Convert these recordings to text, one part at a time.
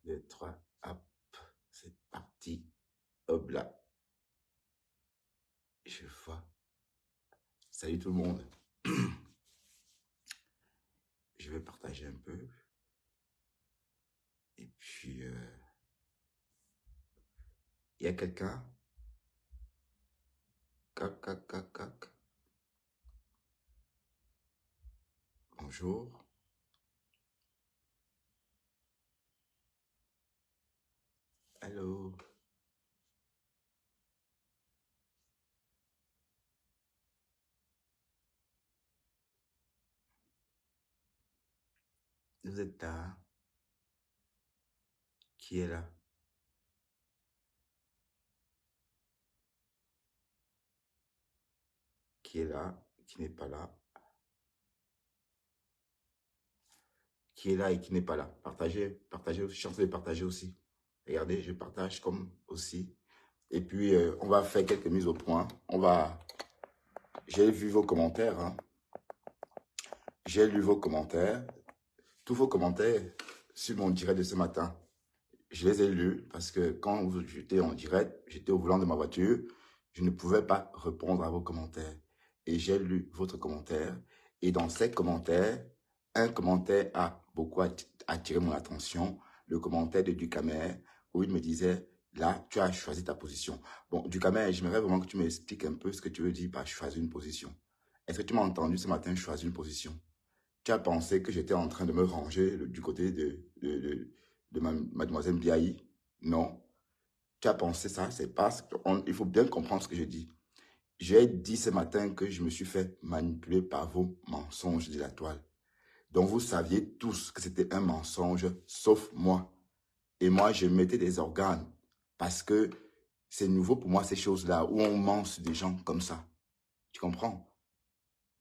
2, 3, hop, c'est parti. Hop là, je vois. Salut tout le monde. Je vais partager un peu. Et puis, il y a quelqu'un. Cac, cac, cac, cac. Bonjour. Allô. Vous êtes là? Qui est là? Qui est là? Qui n'est pas là? Qui est là et qui n'est pas là? Partagez, partagez, chance de partager aussi. Regardez, je partage comme aussi. Et puis, on va faire quelques mises au point. J'ai vu vos commentaires, hein. J'ai lu vos commentaires. Tous vos commentaires sur mon direct de ce matin. Je les ai lus parce que quand j'étais en direct, j'étais au volant de ma voiture, je ne pouvais pas répondre à vos commentaires. Et j'ai lu votre commentaire. Et dans ces commentaires, un commentaire a beaucoup attiré mon attention. Le commentaire de Ducamer, où il me disait, là, tu as choisi ta position. Bon, Ducamer, j'aimerais vraiment que tu m'expliques un peu ce que tu veux dire par choisir une position. Est-ce que tu m'as entendu ce matin choisir une position? Tu as pensé que j'étais en train de me ranger du côté de mademoiselle Biaï? Non. Tu as pensé ça? C'est parce il faut bien comprendre ce que je dis. J'ai dit ce matin que je me suis fait manipuler par vos mensonges de la toile. Donc vous saviez tous que c'était un mensonge, sauf moi. Et moi, je mettais des organes parce que c'est nouveau pour moi ces choses-là où on ment sur des gens comme ça. Tu comprends?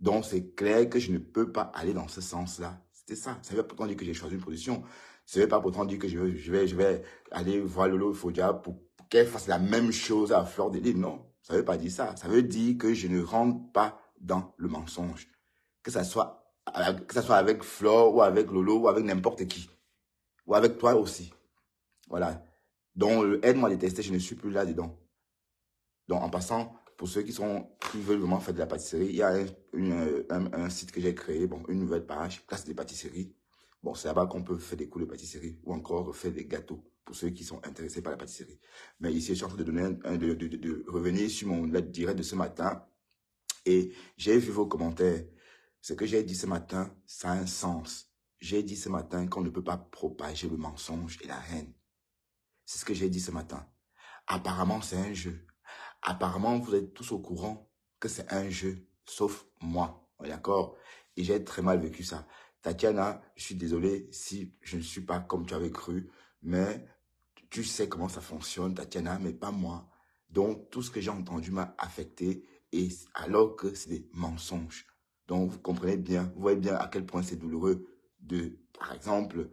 Donc, c'est clair que je ne peux pas aller dans ce sens-là. C'était ça. Ça ne veut pas pourtant dire que j'ai choisi une position. Ça ne veut pas pourtant dire que je vais aller voir Lolo Fodia pour qu'elle fasse la même chose à Fleur de Lys. Non, ça ne veut pas dire ça. Ça veut dire que je ne rentre pas dans le mensonge. Que ça soit avec Fleur ou avec Lolo ou avec n'importe qui. Ou avec toi aussi. Voilà. Donc, aide-moi à détester, je ne suis plus là-dedans. Donc, en passant, pour ceux qui veulent vraiment faire de la pâtisserie, il y a un site que j'ai créé, bon, une nouvelle page, classe des pâtisseries. Bon, c'est là-bas qu'on peut faire des cours de pâtisserie ou encore faire des gâteaux pour ceux qui sont intéressés par la pâtisserie. Mais ici, je suis en train de donner de revenir sur mon lettre direct de ce matin et j'ai vu vos commentaires. Ce que j'ai dit ce matin, ça a un sens. J'ai dit ce matin qu'on ne peut pas propager le mensonge et la haine. C'est ce que j'ai dit ce matin. Apparemment, c'est un jeu. Apparemment, vous êtes tous au courant que c'est un jeu, sauf moi, d'accord? Et j'ai très mal vécu ça. Tatiana, je suis désolé si je ne suis pas comme tu avais cru, mais tu sais comment ça fonctionne, Tatiana, mais pas moi. Donc, tout ce que j'ai entendu m'a affecté, et alors que c'est des mensonges. Donc, vous comprenez bien, vous voyez bien à quel point c'est douloureux de, par exemple,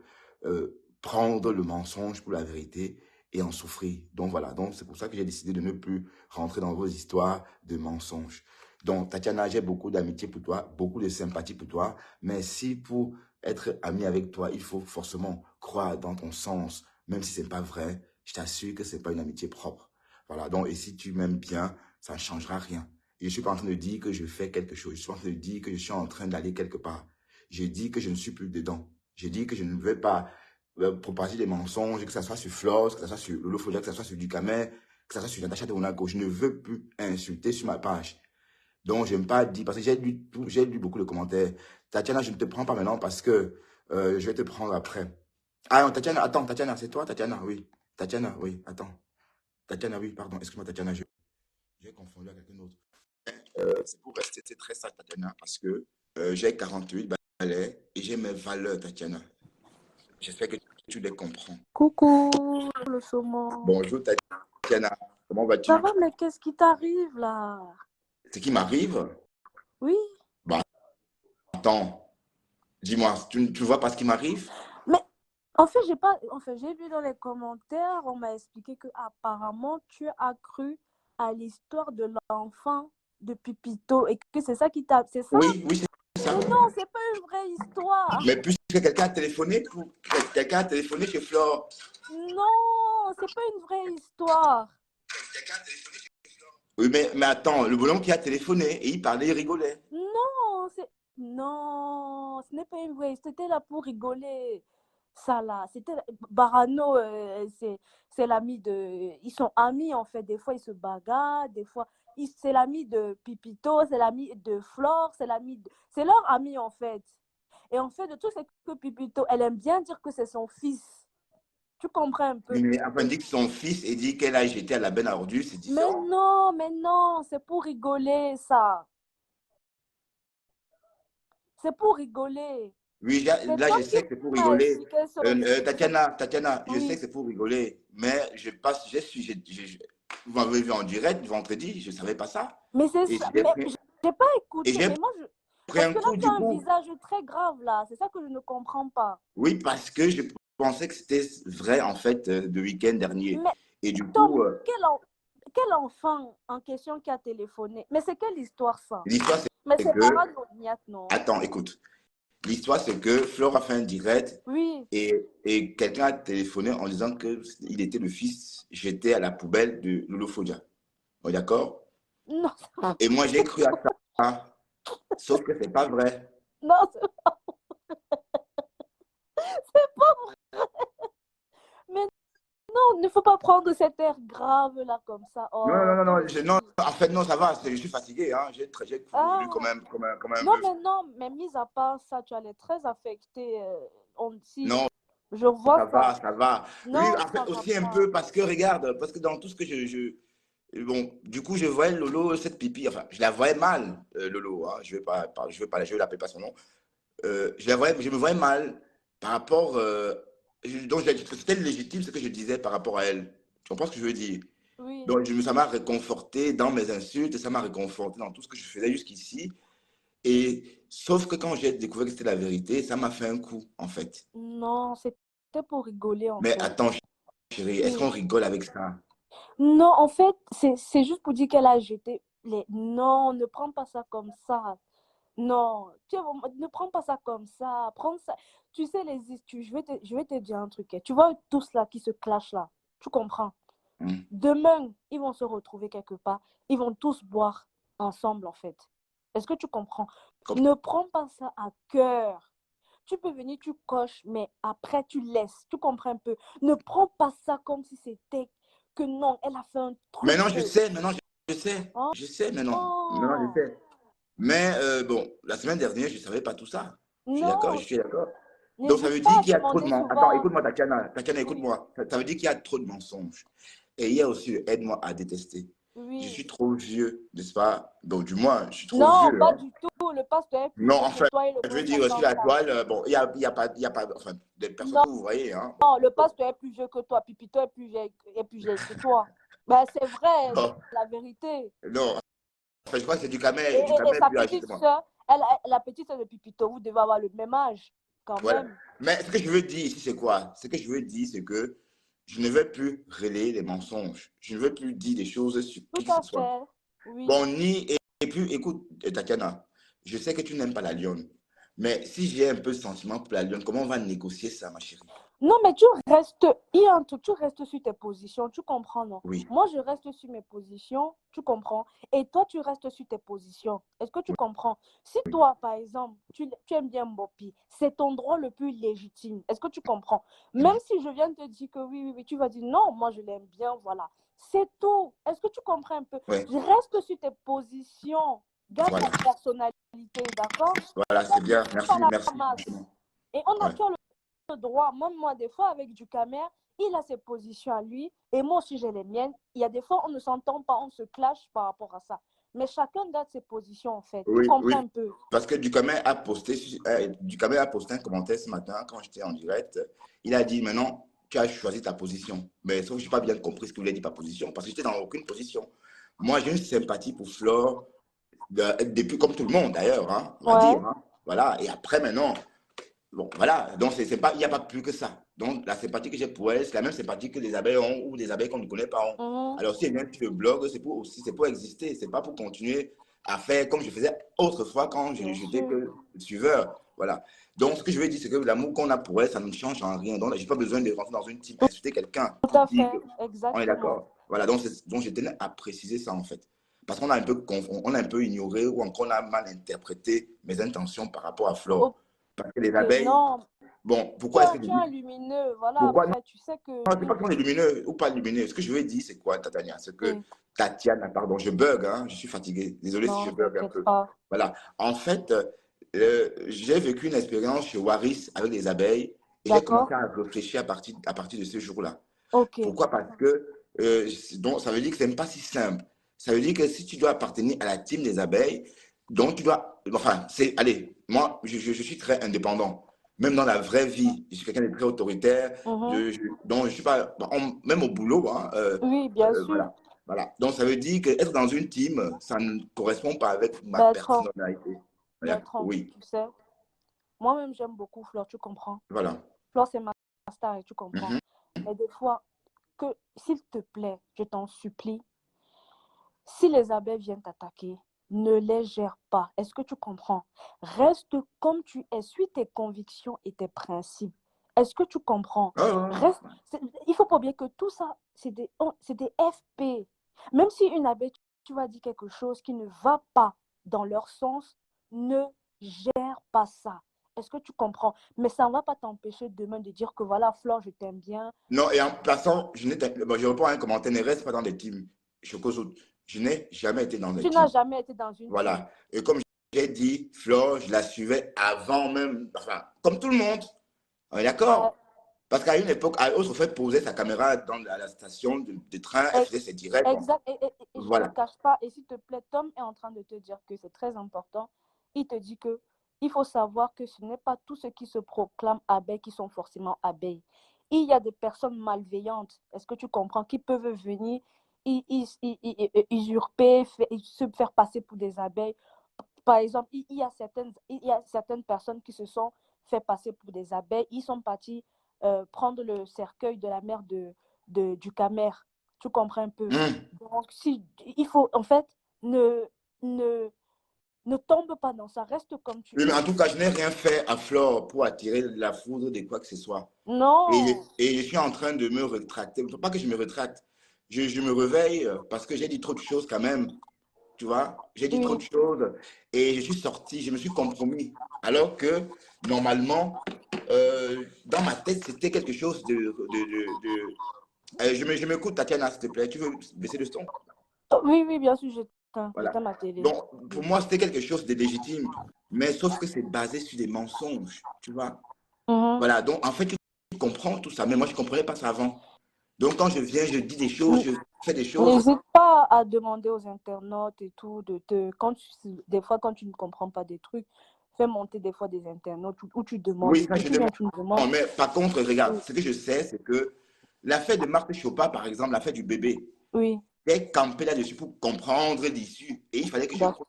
prendre le mensonge pour la vérité et en souffrir. Donc voilà, donc c'est pour ça que j'ai décidé de ne plus rentrer dans vos histoires de mensonges. Donc Tatiana, j'ai beaucoup d'amitié pour toi, beaucoup de sympathie pour toi, mais si pour être ami avec toi, il faut forcément croire dans ton sens, même si c'est pas vrai, je t'assure que c'est pas une amitié propre. Voilà, donc et si tu m'aimes bien, ça ne changera rien. Et je suis pas en train de dire que je fais quelque chose, je suis en train de dire que je suis en train d'aller quelque part. J'ai dit que je ne suis plus dedans. J'ai dit que je ne vais pas propager des mensonges, que ça soit sur Floss, que ça soit sur Lolo Folia, que ça soit sur Ducamer, que ça soit sur Natacha de Monaco. Je ne veux plus insulter sur ma page. Donc, je n'aime pas dire, parce que j'ai lu beaucoup de commentaires. Tatiana, je ne te prends pas maintenant parce que je vais te prendre après. Ah non, Tatiana, attends, Tatiana, c'est toi, Tatiana, oui. Tatiana, oui, attends. Tatiana, oui, pardon, excuse-moi, Tatiana, j'ai confondu avec quelqu'un d'autre. C'est pour rester très sage, Tatiana, parce que j'ai 48 balais et j'ai mes valeurs, Tatiana. J'espère que tu les comprends. Coucou, le saumon. Bonjour, Tatiana. Comment vas-tu? Ça va, mais qu'est-ce qui t'arrive là? Ce qui m'arrive? Oui. Bah, attends, dis-moi, tu vois pas ce qui m'arrive? Mais en fait, j'ai vu dans les commentaires, on m'a expliqué que apparemment tu as cru à l'histoire de l'enfant de Pipito et que c'est ça qui t'a. C'est ça? Oui, oui, c'est ça. Mais non, c'est pas une vraie histoire. Mais puisque quelqu'un a téléphoné chez Flore. Non, c'est pas une vraie histoire. Oui, mais attends, le bonhomme qui a téléphoné et il parlait, il rigolait. Non, non, ce n'est pas une vraie histoire. C'était là pour rigoler. Ça là, c'était Barano, c'est l'ami de. Ils sont amis en fait. Des fois ils se bagarrent, des fois c'est l'ami de Pipito, c'est l'ami de Flore, c'est leur ami en fait. Et en fait de tout c'est que Pipito, elle aime bien dire que c'est son fils. Tu comprends un peu. Oui, mais enfin, dit que son fils et dit qu'elle a jeté à la benne à ordures, c'est différent. Mais non, c'est pour rigoler ça. C'est pour rigoler. Oui, C'est là, toi je qui sais que c'est pour m'as rigoler. expliqué Tatiana, je sais oui. que c'est pour rigoler, mais je passe, vous m'avez vu en direct vendredi, je ne savais pas ça. Mais c'est Et ça. Mais j'ai pas et écouté. j'ai Mais moi, pris parce un que là, coup tu as du un coup. visage très grave là. C'est ça que je ne comprends pas. Oui, parce que je pensais que c'était vrai, en fait, le week-end dernier. Mais Et du coup, Tom, quel enfant en question qui a téléphoné? Mais c'est quelle histoire ça? l'histoire, Mais c'est c'est que, Barad Ogniat, non? attends, écoute. L'histoire, c'est que Flore a fait un direct Oui. et quelqu'un a téléphoné en disant qu'il était le fils jeté à la poubelle de Lolo Fodia. Bon, d'accord? Non, Et moi, j'ai cru à ça, sauf que c'est pas vrai. non, c'est pas. Mais non, il ne faut pas prendre cet air grave là comme ça. Non, Oh, non, non, toi non, non, aussi. en fait, non, ça va, je suis fatigué, hein, j'ai couru Ah. comme un Non, bœuf. mais mis à part ça, tu allais très affecté. Si Non, je vois ça ça. va, ça va. Oui, Non, en ça fait, va aussi un pas. peu, parce que regarde, parce que dans tout ce que bon, du coup, je voyais Lolo, cette pipi, enfin, je la voyais mal, Lolo, hein, je vais l'appeler pas son nom. Je me voyais mal par rapport. Donc, j'ai dit que c'était légitime ce que je disais par rapport à elle. Tu comprends ce que je veux dire? Oui. Donc, ça m'a réconforté dans mes insultes, ça m'a réconforté dans tout ce que je faisais jusqu'ici. Et sauf que quand j'ai découvert que c'était la vérité, ça m'a fait un coup, en fait. Non, c'était pour rigoler en Mais fait. attends, chérie, est-ce qu'on Oui. rigole avec ça? Non, en fait, c'est juste pour dire qu'elle a jeté les. Non, ne prends pas ça comme ça. Non, ne prends pas ça comme ça. Prends ça. Tu sais, je vais te dire un truc. Tu vois tous là qui se clashent là. Tu comprends? Hmm. Demain, ils vont se retrouver quelque part. Ils vont tous boire ensemble, en fait. Est-ce que tu comprends? Comme- Ne prends pas ça à cœur. Tu peux venir, tu coches, mais après, tu laisses. Tu comprends un peu? Ne prends pas ça comme si c'était que non, elle a fait un truc Maintenant, que. Oh, je sais maintenant, je oh, sais. Mais bon, la semaine dernière, je ne savais pas tout ça. Je non, suis d'accord. Donc, ça n'hésite veut pas dire à qu'il y a trop de demander mensonges. Attends, souvent. écoute-moi, Tatiana. Tatiana, Oui, écoute-moi. Ça veut dire qu'il y a trop de mensonges. Et il y a aussi aide-moi à détester. Je oui. suis trop vieux, n'est-ce pas? Donc, du moins, je suis trop Non, vieux, pas hein. du tout. Le pasteur est plus Non, vieux que enfin, toi et le je veux monde dire, sur n'attend la pas. toile, bon, il y a pas, enfin, des personnes Non. que vous voyez, hein. Non, le pasteur est plus vieux que toi, Pipito est plus vieille que toi. Ben, c'est vrai, Non, c'est la vérité. non, enfin, je crois que c'est du Et camel sa plus âgé petite que moi. soeur, la petite soeur de Pipito, vous devez avoir le même âge, quand Voilà. même. Mais ce que je veux dire ici, c'est quoi? Ce que je veux dire, c'est que je ne veux plus relayer les mensonges. Je ne veux plus dire des choses sur Tout qui que ce à soit. fait. Oui. Bon, et puis, écoute, Tatiana, je sais que tu n'aimes pas la lionne. Mais si j'ai un peu de sentiment pour la lionne, comment on va négocier ça, ma chérie? Non, mais il y a un truc, tu restes sur tes positions, tu comprends, non? Oui. Moi, je reste sur mes positions, tu comprends? Et toi, tu restes sur tes positions. Est-ce que tu comprends? Si toi, par exemple, tu aimes bien Mbopi, c'est ton droit le plus légitime. Est-ce que tu comprends? Même Oui. si je viens te dire que oui, tu vas dire non, moi, je l'aime bien, voilà. C'est tout. Est-ce que tu comprends un peu? Ouais. Je reste sur tes positions. Garde Voilà. ta personnalité, d'accord? Voilà, c'est bien. Pas Merci, la merci. masse. Et on a Ouais. toujours le droit, même moi, des fois, avec du camer, il a ses positions à lui, et moi aussi, j'ai les miennes. Il y a des fois, on ne s'entend pas, on se clash par rapport à ça. Mais chacun garde ses positions, en fait. Tu Oui, comprends oui. un peu? Parce que Ducamet a posté un commentaire ce matin quand j'étais en direct. Il a dit maintenant, tu as choisi ta position. Mais sauf que je n'ai pas bien compris ce qu'il voulait dire par position. Parce que j'étais dans aucune position. Moi, j'ai une sympathie pour Flore, depuis comme tout le monde d'ailleurs, hein, on va Ouais. dire. Hein. Voilà. Et après, maintenant, bon, voilà. Donc, c'est pas, il n'y a pas plus que ça. Donc, la sympathie que j'ai pour elle, c'est la même sympathie que les abeilles ont ou des abeilles qu'on ne connaît pas ont. Mhm. Alors, si elle vient sur le blog, c'est pour exister. C'est pas pour continuer à faire comme je faisais autrefois quand Bien j'étais sûr. que suiveur. Voilà. Donc, ce que je veux dire, c'est que l'amour qu'on a pour elle, ça ne change en rien. Donc, je n'ai pas besoin de rentrer dans une team, insulter quelqu'un Tout pour à dire fait, qu'on est exactement. d'accord. Voilà, donc je tenais à préciser ça, en fait. Parce qu'on a on a un peu ignoré ou encore on a mal interprété mes intentions par rapport à Flore. Parce que les Ok, abeilles, non, bon, pourquoi est-ce que je tu es dis, un lumineux, voilà, pourquoi non, après, tu sais que, c'est pas qu'on est lumineux ou pas lumineux. Ce que je veux dire, c'est quoi, Tatania? C'est que oui, Tatiana, pardon, je bug, hein, je suis fatigué. Désolé si je non, bug un t'inquiète peu. pas. Voilà. En fait, j'ai vécu une expérience chez Waris avec les abeilles et j'ai D'accord? commencé à réfléchir à partir de ce jour-là. Ok, Pourquoi? Parce que donc, ça veut dire que ce n'est pas si simple. Ça veut dire que si tu dois appartenir à la team des abeilles, donc tu dois. Enfin, allez, moi, je suis très indépendant. Même dans la vraie vie, je suis quelqu'un de très autoritaire. mhm. Donc, je suis pas. Même au boulot, hein, Oui, bien sûr. voilà. Voilà. Donc, ça veut dire qu'être dans une team, ça ne correspond pas avec ma Bertrand, personnalité. Voilà. Bertrand, Oui, tu sais, moi-même, j'aime beaucoup Flore, tu comprends? voilà. Flore, c'est ma star et tu comprends. Mhm. Mais des fois, que, s'il te plaît, je t'en supplie, si les abeilles viennent t'attaquer, ne les gère pas. Est-ce que tu comprends? Reste comme tu es, suis tes convictions et tes principes. Est-ce que tu comprends? Oh, Reste, il ne faut pas oublier que tout ça, c'est des FP. Même si une abeille, tu vas dire quelque chose qui ne va pas dans leur sens, ne gère pas ça. Est-ce que tu comprends? Mais ça ne va pas t'empêcher demain de dire que voilà, Flore, je t'aime bien. non, et en passant, je réponds à un commentaire, ne reste pas dans des teams. Je n'ai jamais été dans des Tu n'as teams. jamais été dans une team. Voilà. Et comme j'ai dit, Flo, je la suivais avant même, enfin, comme tout le monde. On est Euh, d'accord? Parce qu'à une époque, elle se fait poser sa caméra à la station de train, elle euh, faisait ses directs. Bon, Exact. Et je ne te voilà. cache pas, et s'il te plaît, Tom est en train de te dire que c'est très important. Il te dit que il faut savoir que ce n'est pas tous ceux qui se proclament abeilles qui sont forcément abeilles. Il y a des personnes malveillantes, est-ce que tu comprends, qui peuvent venir usurper, se faire passer pour des abeilles. Par exemple, il y a certaines personnes qui se sont fait passer pour des abeilles. Ils sont partis prendre le cercueil de la mère du Camer. Tu comprends un peu? Hum. Donc, si, il faut, en fait, ne, ne, ne tombe pas dans ça. Reste comme tu Oui, mais es. en tout cas, je n'ai rien fait à Flore pour attirer la foudre de quoi que ce soit. Non. Et je suis en train de me rétracter. Il ne faut pas que je me rétracte. Je me réveille parce que j'ai dit trop de choses quand même. Tu vois, j'ai dit trop Oui. de choses et je suis sorti, je me suis compromis. Alors que normalement, dans ma tête, c'était quelque chose je m'écoute, Tatiana, s'il te plaît. Tu veux baisser le son? Oui, oui, bien sûr, Voilà. j'éteins ma télé. Donc, pour moi, c'était quelque chose de légitime. Mais sauf que c'est basé sur des mensonges. Tu vois? Mhm. Voilà. Donc, en fait, tu comprends tout ça. Mais moi, je ne comprenais pas ça avant. Donc, quand je viens, je dis des choses, je fais des choses. N'hésite pas à demander aux internautes et tout, des fois quand tu ne comprends pas des trucs, fais monter des fois des internautes où tu demandes Oui, et ça, tout. je Tu viens, demande. tu me demandes. Mais par contre, regarde, Oui, ce que je sais, c'est que l'affaire de Marthe Chopin, par exemple, l'affaire du bébé, oui, j'ai campé là-dessus pour comprendre l'issue. Et il fallait que j'écoute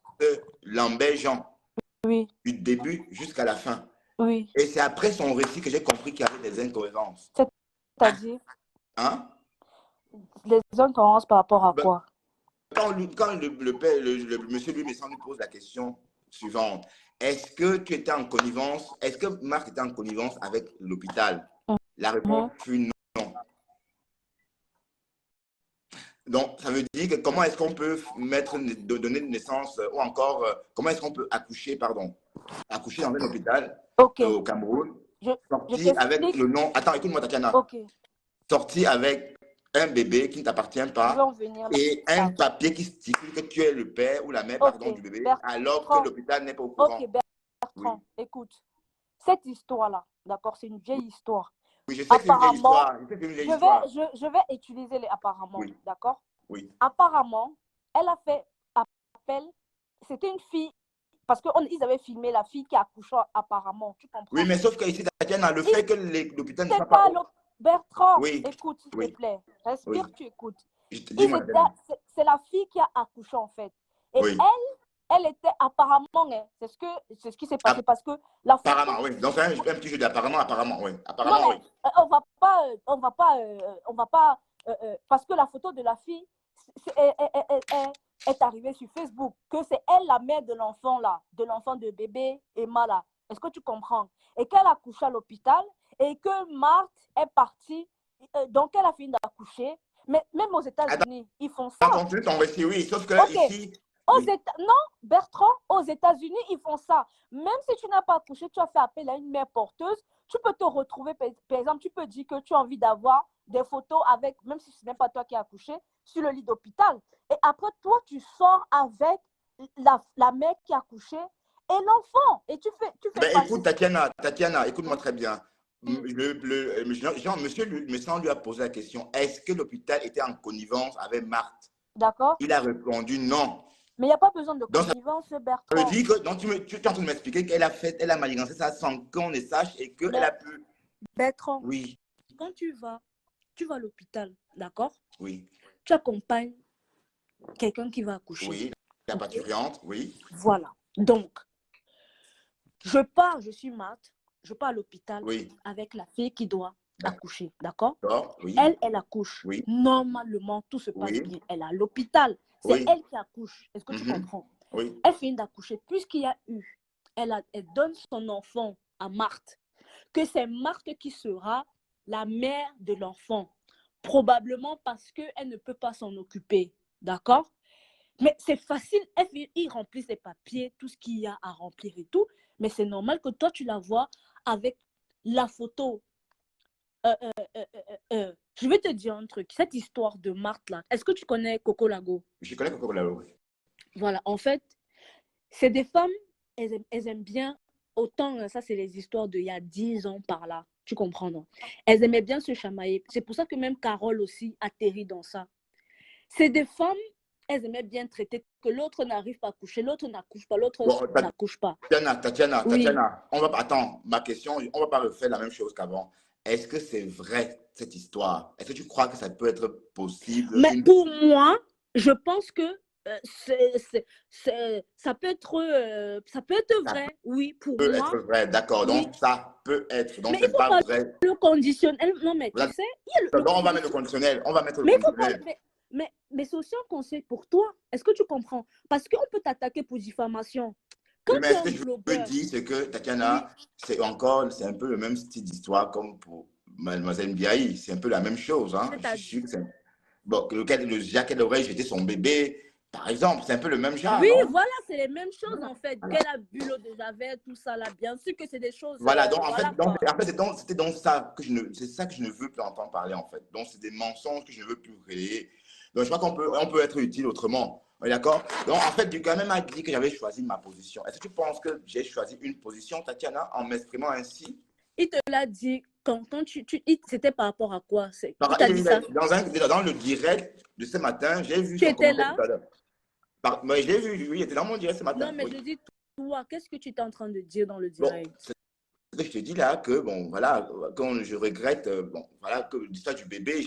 Lambert Jean oui, du début jusqu'à la fin. oui. Et c'est après son récit que j'ai compris qu'il y avait des incohérences. Ah, C'est-à-dire, hein? les hommes commencent par rapport à Ben, quoi? quand le père, le monsieur lui nous pose la question suivante, est-ce que tu étais en connivence, est-ce que Marc était en connivence avec l'hôpital? La réponse Mhm. fut non. Donc, ça veut dire que comment est-ce qu'on peut donner de naissance ou encore comment est-ce qu'on peut accoucher, pardon, accoucher dans un hôpital Ok, au Cameroun, je, je sorti avec t'explique. le nom, attends, écoute-moi Tatiana, Ok, sorti avec un bébé qui ne t'appartient je vais pas en venir et un là. papier qui stipule que tu es le père ou la mère, Ok, pardon, du bébé, alors que Bertrand, l'hôpital n'est pas au ok, courant. Oui. Bertrand, écoute, cette histoire-là, d'accord, c'est une vieille histoire. Oui, je sais que c'est une vieille Apparemment, histoire. Je sais que c'est une vieille histoire. je vais utiliser les apparemment, Oui, d'accord? oui. Apparemment, elle a fait appel. C'était une fille, parce qu'ils avaient filmé la fille qui accouchait apparemment, tu Oui, comprends? mais sauf qu'ici, Tatiana, le Et fait que l'hôpital ne soit c'est pas pas au... l'autre. Bertrand, Oui, écoute, s'il te oui, plaît. Respire, oui. tu écoutes. Dis-moi, Tatiana. C'est la fille qui a accouché, en fait. Et Oui. elle était apparemment, hein, c'est ce qui s'est passé parce que la photo. Apparemment, oui. Donc, c'est un petit jeu d'apparemment, apparemment, oui. Non, Apparemment, oui. mais on va pas, parce que la photo de la fille est arrivée sur Facebook, que c'est elle la mère de l'enfant là, de l'enfant de bébé Emma là. Est-ce que tu comprends? Et qu'elle a couché à l'hôpital et que Marthe est partie, donc elle a fini d'accoucher. Mais même aux États-Unis, ils font ça. Entendu ton récit, oui, sauf que Ok. ici... Oui. Non, Bertrand, aux États-Unis, ils font ça. Même si tu n'as pas accouché, tu as fait appel à une mère porteuse, tu peux te retrouver, par exemple, tu peux dire que tu as envie d'avoir des photos avec, même si ce n'est pas toi qui as accouché, sur le lit d'hôpital. Et après, toi, tu sors avec la mère qui a accouché et l'enfant. Et tu fais écoute, Tatiana, écoute-moi très bien. Monsieur le médecin lui a posé la question, est-ce que l'hôpital était en connivence avec Marthe? D'accord. Il a répondu non. Mais il n'y a pas besoin de connivence, Bertrand. Ça veut dire que donc, tu es en train de m'expliquer qu'elle a manigancé ça sans qu'on ne sache et qu'elle a pu... Bertrand, oui. Quand tu vas à l'hôpital, d'accord? Oui. Tu accompagnes quelqu'un qui va accoucher. Oui, la parturiente, oui. Voilà. Donc, je suis Marthe, je pars à l'hôpital avec la fille qui doit accoucher, d'accord? Oui. Elle accouche. Oui. Normalement, tout se passe bien. Elle est à l'hôpital. C'est elle qui accouche. Est-ce que tu comprends? Oui. Elle finit d'accoucher. Puisqu'il y a eu, elle donne son enfant à Marthe, que c'est Marthe qui sera la mère de l'enfant. Probablement parce qu'elle ne peut pas s'en occuper. D'accord? Mais c'est facile, il remplit ses papiers, tout ce qu'il y a à remplir et tout. Mais c'est normal que toi, tu la vois avec la photo. Je vais te dire un truc. Cette histoire de Marthe là, est-ce que tu connais Coco Lago? Je connais Coco Lago. Voilà, en fait, c'est des femmes, elles aiment bien, autant, ça c'est les histoires d'il y a 10 ans par là. Tu comprends, non? Elles aimaient bien se chamailler. C'est pour ça que même Carole aussi atterrit dans ça. C'est des femmes, elles aimaient bien traiter que l'autre n'arrive pas à coucher, l'autre n'accouche pas, l'autre n'accouche pas. Tatiana, attends, ma question, on va pas refaire la même chose qu'avant. Est-ce que c'est vrai cette histoire? Est-ce que tu crois que ça peut être possible? Mais pour moi, je pense que ça peut être vrai, oui, pour moi. Ça peut être vrai, d'accord. Oui. Donc, ça peut être. Donc, mais c'est pas vrai. Le conditionnel. Non, mais tu sais, il y a on va mettre le conditionnel. On va mettre le conditionnel. Mais c'est aussi un conseil pour toi. Est-ce que tu comprends? Parce qu'on peut t'attaquer pour diffamation. Mais ce que je veux dire, c'est que Tatiana, c'est un peu le même style d'histoire comme pour Mademoiselle Ndiaye. C'est un peu la même chose. Hein. Je suis sûr que c'est... Bon, le Jacques aurait jeté son bébé, par exemple. C'est un peu le même genre. Oui, non? voilà, c'est les mêmes choses en fait. Qu'elle a bu l'eau de Javel, tout ça là. Bien sûr que c'est des choses. Voilà, donc en fait, c'était donc ça que c'est ça que je ne veux plus entendre parler en fait. Donc, c'est des mensonges que je ne veux plus relayer. Donc, je crois on peut être utile autrement. D'accord? Donc, en fait, tu quand même dit que j'avais choisi ma position. Est-ce que tu penses que j'ai choisi une position, Tatiana, en m'exprimant ainsi? Il te l'a dit quand c'était par rapport à quoi? Dans le direct de ce matin, j'ai vu son commentaire tout à l'heure. Mais je l'ai vu, oui, il était dans mon direct ce matin. Non, mais je dis, toi, qu'est-ce que tu es en train de dire dans le direct? Bon, ce que je te dis là, que bon, voilà, quand je regrette, bon, voilà, que l'histoire du bébé,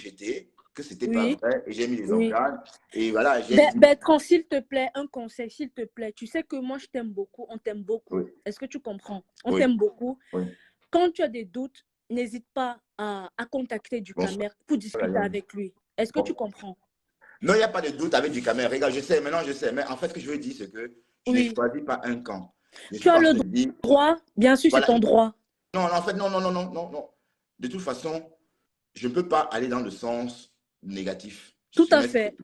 que c'était pas vrai, et j'ai mis les organes, et voilà. Bertrand, s'il te plaît, un conseil, s'il te plaît. Tu sais que moi, je t'aime beaucoup, on t'aime beaucoup. Est-ce que tu comprends? On t'aime beaucoup. Quand tu as des doutes, n'hésite pas à contacter du caméra pour discuter avec lui. Est-ce que tu comprends? Non, il n'y a pas de doute avec du caméra. Regarde, je sais, maintenant je sais. Mais en fait, ce que je veux dire, c'est que je ne choisis pas un camp. Tu as le droit, bien sûr, c'est ton droit. Non, en fait, non. De toute façon, je ne peux pas aller dans le sens négatif. Tout à fait.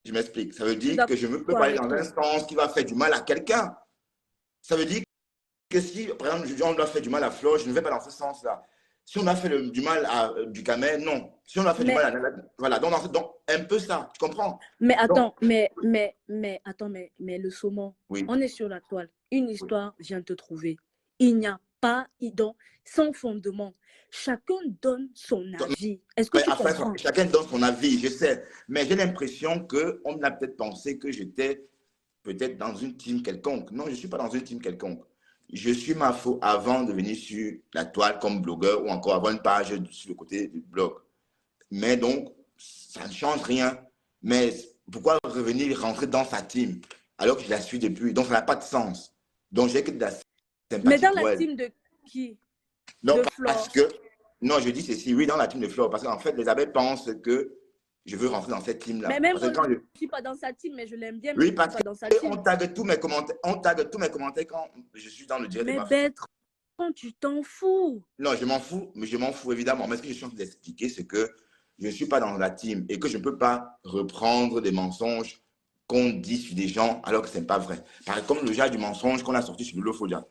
Je m'explique. Ça veut dire que je ne peux pas aller dans un sens qui va faire du mal à quelqu'un. Ça veut dire que si, par exemple, on doit faire du mal à Flo, je ne vais pas dans ce sens-là. Si on a fait du mal à du Camer, non. Si on a fait du mal à... Voilà, donc un peu ça, tu comprends? Mais attends, mais le saumon, on est sur la toile. Une histoire vient te trouver. Il n'y a pas, sans fondement. Chacun donne son avis. Est-ce que tu comprends? Chacun donne son avis, je sais. Mais j'ai l'impression qu'on a peut-être pensé que j'étais peut-être dans une team quelconque. Non, je ne suis pas dans une team quelconque. Je suis Mafo avant de venir sur la toile comme blogueur ou encore avoir une page sur le côté du blog. Mais donc, ça ne change rien. Mais pourquoi revenir rentrer dans sa team alors que je la suis depuis? Donc, ça n'a pas de sens. Donc, j'ai que de la sympathie. Mais dans la team de qui? Non, parce que... Non, je dis ceci, oui, dans la team de Flore. Parce qu'en fait, les abeilles pensent que je veux rentrer dans cette team-là. Mais même moi, je ne suis pas dans sa team, mais je l'aime bien. Oui, parce qu'on tague tous mes commentaires quand je suis dans le direct de ma tu t'en fous. Non, je m'en fous, mais je m'en fous évidemment. Mais ce que je suis en train d'expliquer, c'est que je ne suis pas dans la team et que je ne peux pas reprendre des mensonges qu'on dit sur des gens alors que ce n'est pas vrai. Par exemple, comme le genre du mensonge qu'on a sorti sur l'Olofodia.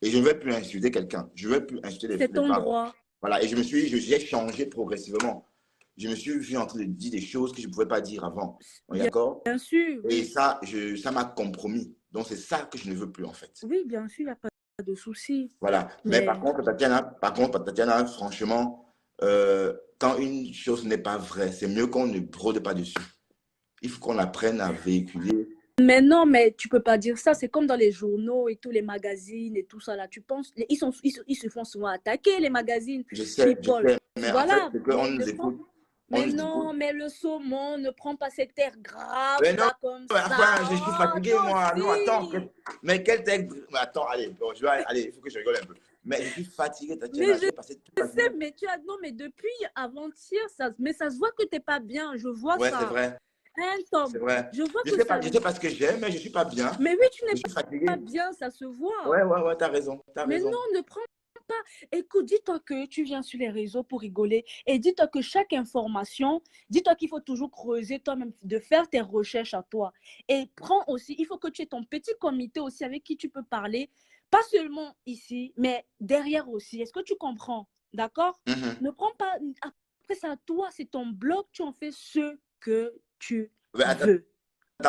Et je ne vais plus insulter quelqu'un. Je ne vais plus insulter les C'est ton femmes. droit. Voilà, et j'ai changé progressivement. Je me suis vu en train de dire des choses que je ne pouvais pas dire avant. D'accord? Bien sûr. Et Oui. ça m'a compromis. Donc, c'est ça que je ne veux plus, en fait. Oui, bien sûr, il n'y a pas de souci. Voilà. Mais par contre, Tatiana, franchement, quand une chose n'est pas vraie, c'est mieux qu'on ne brode pas dessus. Il faut qu'on apprenne à véhiculer. Mais non, mais tu peux pas dire ça. C'est comme dans les journaux et tous les magazines et tout ça là. Tu penses, ils se font souvent attaquer, les magazines. Je sais, mais voilà. en fait, c'est qu'on nous écoute. Mais non, mais le saumon ne prend pas cet air grave mais non, là comme ça. Enfin, je suis fatigué, moi. Non, attends. Si. Mais quel texte? Attends, allez, bon, allez, il faut que je rigole un peu. Mais je suis fatigué, Tatiana. Mais je sais, mais non, mais depuis avant-hier, mais ça se voit que tu n'es pas bien. Je vois ouais, ça. c'est vrai. Hein, Tom? C'est vrai. Je vois je que sais pas ce que j'aime, mais je suis pas bien. Mais oui, tu n'es fatigué. pas bien, ça se voit. Ouais, t'as raison. Mais non, ne prends pas. Écoute, dis-toi que tu viens sur les réseaux pour rigoler et dis-toi que chaque information, dis-toi qu'il faut toujours creuser toi-même, de faire tes recherches à toi. Et prends aussi, il faut que tu aies ton petit comité aussi avec qui tu peux parler, pas seulement ici, mais derrière aussi. Est-ce que tu comprends? D'accord? Ne prends pas. Après, c'est à toi, c'est ton blog, tu en fais ce que tu veux. Attends,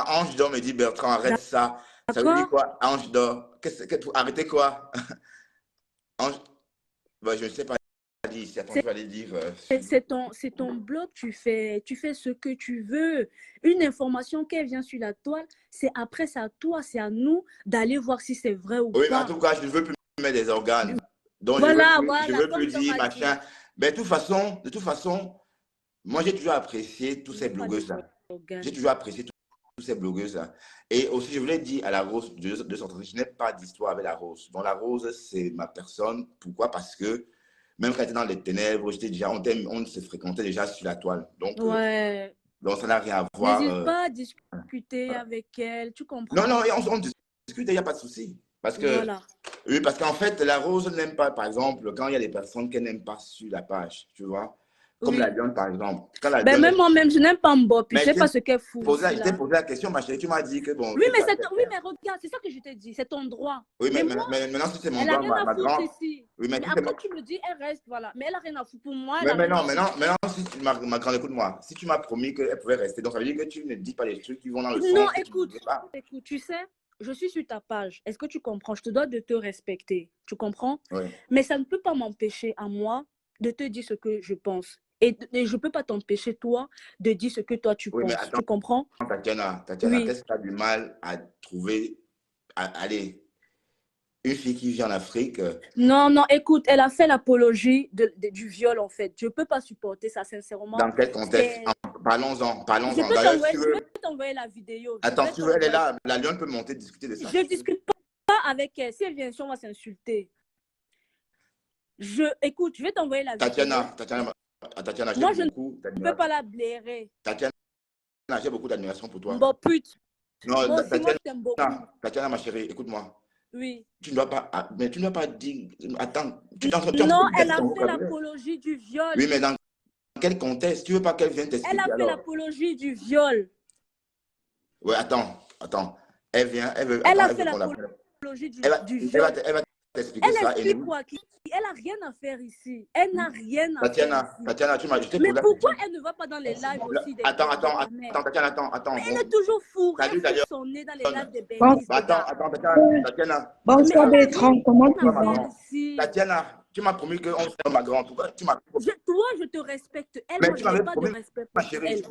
Ange d'or me dit Bertrand, arrête ça. Ça veut dire quoi, Ange d'or? Arrêtez quoi? Ange... Bah, je ne sais pas dire. Je vais aller dire. C'est ton blog, tu fais ce que tu veux. Une information qui vient sur la toile, c'est à toi, c'est à nous d'aller voir si c'est vrai ou pas. Oui, mais en tout cas, je ne veux plus mettre des organes. Donc, voilà, je ne veux plus dire machin. Mais de toute façon, moi, j'ai toujours apprécié tous ces blogueuses-là. J'ai toujours apprécié tous ces blogueuses-là. Et aussi, je voulais dire à la Rose de je n'ai pas d'histoire avec la Rose. Donc, la Rose, c'est ma personne. Pourquoi? Parce que même quand elle était dans les ténèbres, on se fréquentait déjà sur la toile. Donc, donc ça n'a rien à voir. N'hésite pas à discuter avec elle, tu comprends? Non, on discute, il n'y a pas de souci. Parce que, oui, parce qu'en fait, la Rose n'aime pas, par exemple, quand il y a des personnes qu'elle n'aime pas sur la page, tu vois. Comme la Lionne, par exemple. Ben même moi-même, je n'aime pas Mbop. Je ne sais pas ce qu'elle fout. Je t'ai posé la question, ma chérie. Tu m'as dit que bon. Oui, mais regarde, c'est ça que je t'ai dit. C'est ton droit. Oui, mais maintenant, si c'est mon droit, ma grande. Oui, mais après, tu me dis, elle reste, voilà. Mais elle n'a rien à foutre pour moi. Mais maintenant, si ma grande, écoute-moi. Si tu m'as promis qu'elle pouvait rester, donc ça veut dire que tu ne dis pas les trucs qui vont dans le sens. Non, écoute, tu sais, je suis sur ta page. Est-ce que tu comprends? Je te dois de te respecter. Tu comprends? Oui. Mais ça ne peut pas m'empêcher à moi de te dire ce que je pense. Et je ne peux pas t'empêcher, toi, de dire ce que toi, tu penses. Mais attends, tu comprends? Tatiana, qu'est-ce que tu as du mal à trouver, allez, une fille qui vit en Afrique? Non, écoute, elle a fait l'apologie du viol, en fait. Je ne peux pas supporter ça, sincèrement. Dans quel contexte? Parlons-en. Je peux t'envoyer la vidéo. Attends, si elle est là, la Lionne peut monter discuter de ça. Je ne discute pas avec elle. Si elle vient, on va s'insulter. Écoute, je vais t'envoyer la vidéo. Tatiana, moi, je ne peux pas la blairer. Tatiana, j'ai beaucoup d'admiration pour toi. Bon, pute. Non, moi, je t'aime beaucoup. Tatiana, ma chérie, écoute-moi. Oui. Tu ne dois pas dire. Attends. Non, elle a fait l'apologie du viol. Oui, mais dans quel contexte? Tu ne veux pas qu'elle vienne t'expliquer? Elle a fait l'apologie du viol. Oui, attends. Elle vient, elle a fait l'apologie du viol. Elle va t'expliquer ça. Elle explique quoi? Elle n'a rien à faire ici. Elle n'a rien à faire. Tatiana, mais pourquoi elle ne va pas dans les lives aussi des Attends, Tatiana. Elle est toujours fou. Elle fout son nez dans les lives des bébés. Attends, Tatiana. Bonsoir Bertrand, comment tu vas? Tatiana, tu m'as promis qu'on serait ma grande. Pourquoi tu m'as Toi, je te respecte. Elle, mais moi, je n'ai pas de respect pour elle.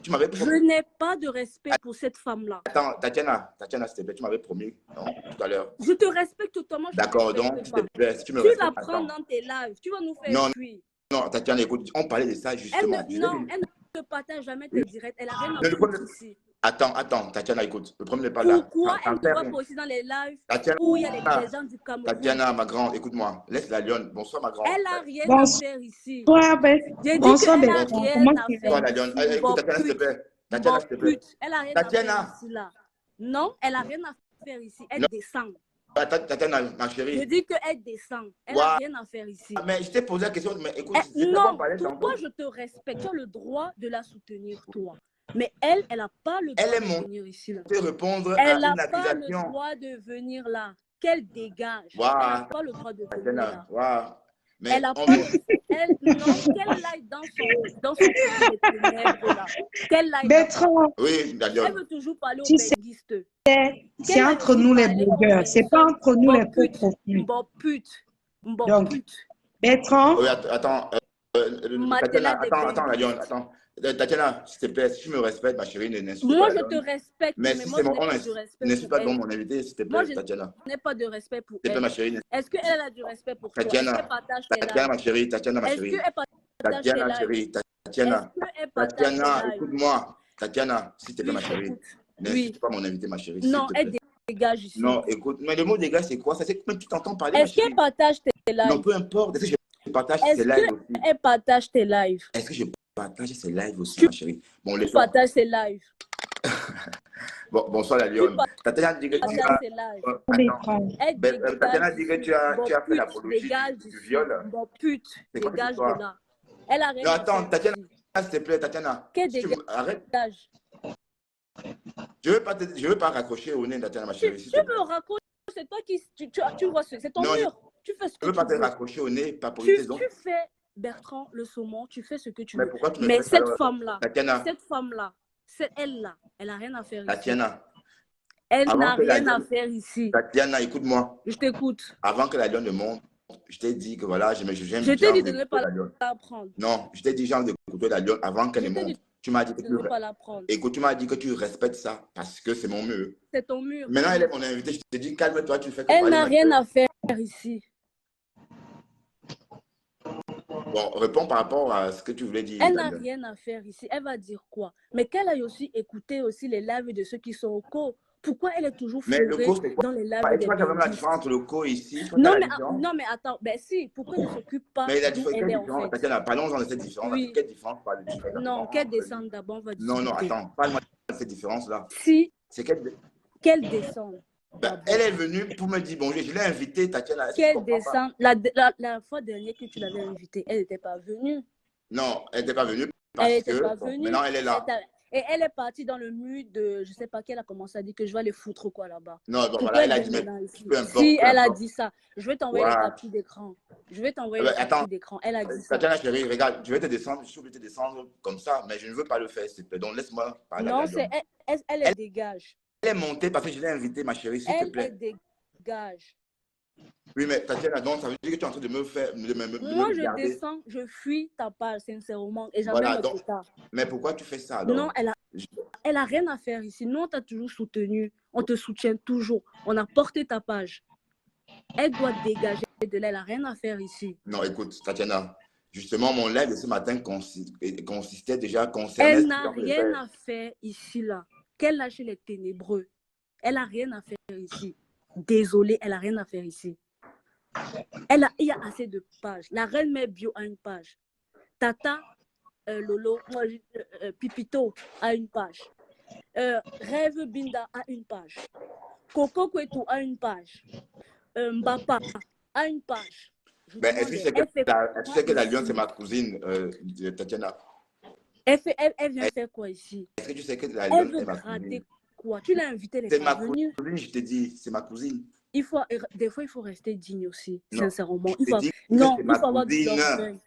Je n'ai pas de respect pour cette femme-là. Attends, Tatiana, s'il te plaît, tu m'avais promis, non, tout à l'heure. Je te respecte totalement. D'accord, donc, s'il te plaît, si tu me respectes. Tu la prends dans tes lives. Tu vas nous faire fuir. Non, Tatiana, écoute, on parlait de ça justement. Elle ne partage jamais tes directs. Elle n'a rien à foutre ici. Attends, Tatiana, écoute, le problème n'est pas là. Pourquoi elle ne va pas aussi dans les lives où il y a les gens du Cameroun? Tatiana, ma grande, écoute-moi, laisse la Lionne. Bonsoir, ma grande. Elle n'a rien à faire ici. Bonsoir, Bertrand. Comment tu vas? La Lionne, écoute, Tatiana, s'il te plaît. Tatiana, s'il te plaît. Elle n'a rien à faire ici, là. Non, elle n'a rien à faire ici. Elle descend. Attends, Tatiana, ma Je chérie. dis qu'elle descend. Elle n'a rien à faire ici. Mais je t'ai posé la question, mais écoute, c'est non, parler toi, je te respecte. Tu as le droit de la soutenir, toi. Mais elle n'a pas le droit de venir ici. Là. Répondre elle n'a pas le droit de venir là. Qu'elle dégage. Elle n'a pas le droit de venir là. Mais elle a pas non, qu'elle aille dans son côté des ténèbres là. Qu'elle aille Bertrand, oui, elle veut toujours parler aux benguistes. C'est entre nous les blogueurs, c'est pas entre nous les pauvres profils. Bon pute. Donc, Bertrand. Oui, attends, Tatiana, attends, la lionne, attends. Tatiana, s'il te plaît, si tu me respectes, ma chérie, n'insulte pas. Moi, je te respecte, mais si moi, je n'ai pas de respect n'insulte pas donc mon invité, s'il te plaît, Tatiana. Je n'ai pas de respect pour elle. Ma chérie. Est-ce qu'elle a du respect pour toi? Tatiana, ma chérie, Tatiana, ma chérie. Est-ce qu'elle partage tes lives? Tatiana, écoute-moi. Tatiana, s'il te plaît, ma chérie. N'insulte pas mon invité, ma chérie. Non, elle dégage ici. Non, écoute, mais le mot dégage, c'est quoi? Ça, c'est que tu t'entends parler, Est-ce qu'elle partage tes lives? Non, peu importe. Est-ce que je partage ses lives aussi? Elle partage tes lives? Est-ce que je partage ses lives aussi, ma chérie? Bon, tu partages ses lives. Bonsoir la lionne. Tatiana dit que tu as... Tatiana dit que tu as fait l'apologie du viol. Bon, pute, dégage de là. Elle a rien. Non, attends, Tatiana, s'il te plaît, Tatiana. Arrête. Je ne veux pas raccrocher au nez, Tatiana, ma chérie. Tu me raccroches, c'est toi qui... Tu vois, c'est ton mur. Tu fais ce que tu veux. Je ne veux pas te raccrocher au nez, pas pour tes ongles. Tu fais, Bertrand, le saumon, tu fais ce que tu veux. Pourquoi tu mais cette femme-là, elle-là, elle n'a rien à faire ici. Tatiana. Elle n'a rien à faire ici. Tatiana, écoute-moi. Je t'écoute. Avant que la lionne ne monte, je t'ai dit que voilà, j'aime Je t'ai dit de ne pas la prendre. Non, je t'ai dit genre d'écouter la lionne avant qu'elle ne monte. Tu m'as dit que ne pas la prendre. Écoute, tu m'as dit que tu respectes ça parce que c'est mon mur. C'est ton mur. Maintenant, elle est mon invitée. Je te dis, calme-toi, tu fais que elle n'a rien à faire ici. Bon, réponds par rapport à ce que tu voulais dire. Elle n'a rien à faire ici. Elle va dire quoi? Mais qu'elle aille aussi écouter aussi les lives de ceux qui sont au co. Pourquoi elle est toujours fourrée dans les lives des gens? La différence entre le co ici. Non, mais attends. Ben si, pourquoi elle ne s'occupe pas mais d'où elle est en fait? Tatiana, parlons-en de cette différence. Oui. Quelle différence non, qu'elle descende d'abord, on va discuter. Non, attends. Parle-moi de cette différence-là. Si. C'est qu'elle descende. Elle est venue pour me dire bonjour. Je l'ai invitée, Tatiana. Qu'elle descende. La fois dernière que tu l'avais invitée, elle n'était pas venue. Non, elle n'était pas venue parce que maintenant elle est là. Et elle est partie dans le mur de, je ne sais pas, qu'elle a commencé à dire que je vais aller foutre quoi là-bas. Non, bon, voilà, elle a dit, mais peu importe. Si, elle a dit ça. Je vais t'envoyer les captures d'écran. Je vais t'envoyer les captures d'écran. Elle a dit ça. Tatiana, chérie, regarde, je vais te descendre, je suis obligé de te descendre comme ça, mais je ne veux pas le faire, s'il te plaît. Donc, laisse-moi parler. Non, elle dégage. Elle est montée parce que je l'ai invitée, ma chérie, s'il te plaît. Elle dégage. Oui, mais Tatiana, donc, ça veut dire que tu es en train de me faire... Moi, je descends, je fuis ta page, sincèrement, et jamais voilà, me prépare. Mais pourquoi tu fais ça, alors? Non, elle a rien à faire ici. Nous, on t'a toujours soutenu. On te soutient toujours. On a porté ta page. Elle doit dégager de là. Elle n'a rien à faire ici. Non, écoute, Tatiana, justement, mon live de ce matin consistait déjà... Elle n'a rien à faire ici, là. Qu'elle lâche les ténébreux. Elle n'a rien à faire ici. Désolée, elle n'a rien à faire ici. Il y a assez de pages. La reine mère bio a une page. Tata Lolo, Pipito a une page. Rêve Binda a une page. Coco Kwetu a une page. Mbapa a une page. Ben, est-ce que tu sais que la lionne, c'est ma cousine, Tatiana? Elle vient faire quoi ici? Est-ce que tu sais que la lionne, c'est ma cousine? Quoi? Tu l'as invitée, elle est C'est ma cousine, je te dis, c'est ma cousine. Des fois, il faut rester digne aussi, non, sincèrement. Il faut avoir du orgueil.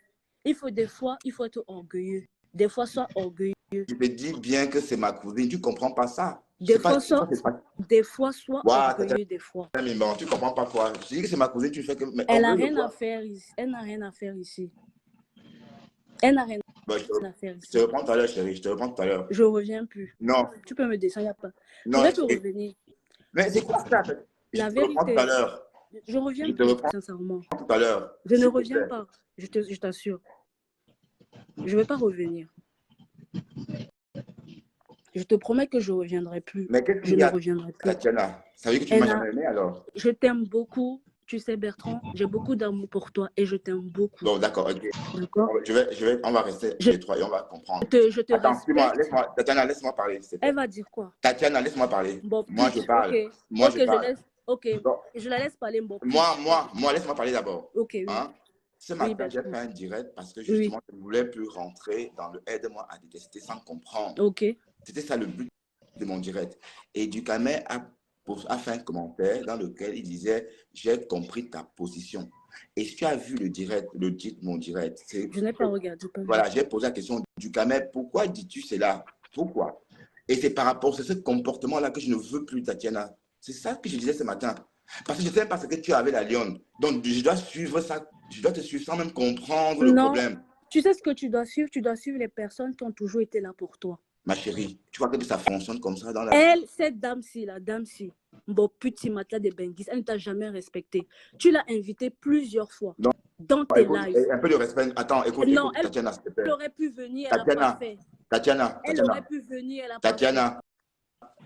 Des fois, il faut être orgueilleux. Des fois, sois orgueilleux. Je te dis bien que c'est ma cousine. Tu ne comprends pas ça. Des fois, sois orgueilleux, des fois. Mais bon, tu ne comprends pas quoi. Je dis que c'est ma cousine, tu fais que... Mais elle n'a rien à faire ici. Elle n'a rien à faire ici. Elle n'a rien à faire ici. Je te reprends tout à l'heure, chérie. Je te reprends tout à l'heure. Je ne reviens plus. Non. Tu peux me descendre, il n'y a pas. Non, je vais te revenir. Mais c'est quoi ça? La vérité. Tout à l'heure. Je reviens plus, sincèrement. Tout à l'heure. Je ne reviens pas. Je t'assure. Je ne vais pas revenir. Je te promets que je ne reviendrai plus. Mais qu'est-ce qu'il y a, Tatiana? Ça veut dire que tu m'as jamais aimé alors? Je t'aime beaucoup. Tu sais, Bertrand, j'ai beaucoup d'amour pour toi et je t'aime beaucoup. Bon, d'accord, ok. D'accord. On va rester les trois et on va comprendre. Je te Tatiana, laisse-moi parler. Elle va dire quoi? Tatiana, laisse-moi parler. Bon, moi, je parle. Okay. Moi, je parle. Ok, Bon, je la laisse parler, Mbo. moi, laisse-moi parler d'abord. Ok, oui. Hein? Ce Oui, matin, j'ai Bertrand. fait un direct parce que Oui. justement, je ne voulais plus rentrer dans le aide-moi à détester sans comprendre. Ok. C'était ça le but de mon direct. Et Ducamel a fait un commentaire dans lequel il disait « J'ai compris ta position ». Et si tu as vu le direct, le titre de mon direct, Je n'ai pas regardé. Pas vu. voilà, j'ai posé la question Ducamel, pourquoi dis-tu cela? Pourquoi? Et c'est par rapport à ce comportement-là que je ne veux plus, Tatiana. C'est ça que je disais ce matin. Parce que je ne sais pas ce que tu avais la lionne. Donc, je dois suivre ça. Je dois te suivre sans même comprendre le problème. Tu sais ce que tu dois suivre? Tu dois suivre les personnes qui ont toujours été là pour toi. Ma chérie, tu vois que ça fonctionne comme ça dans la vie. Cette dame-ci, la dame-ci, bon petit matelas de Benguis, elle ne t'a jamais respecté. Tu l'as invitée plusieurs fois dans tes lives. Un peu de respect. Attends, écoute, non, écoute, Tatiana, s'il te plaît. Elle aurait pu venir, elle n'a pas fait. Elle aurait pu venir, elle n'a pas fait.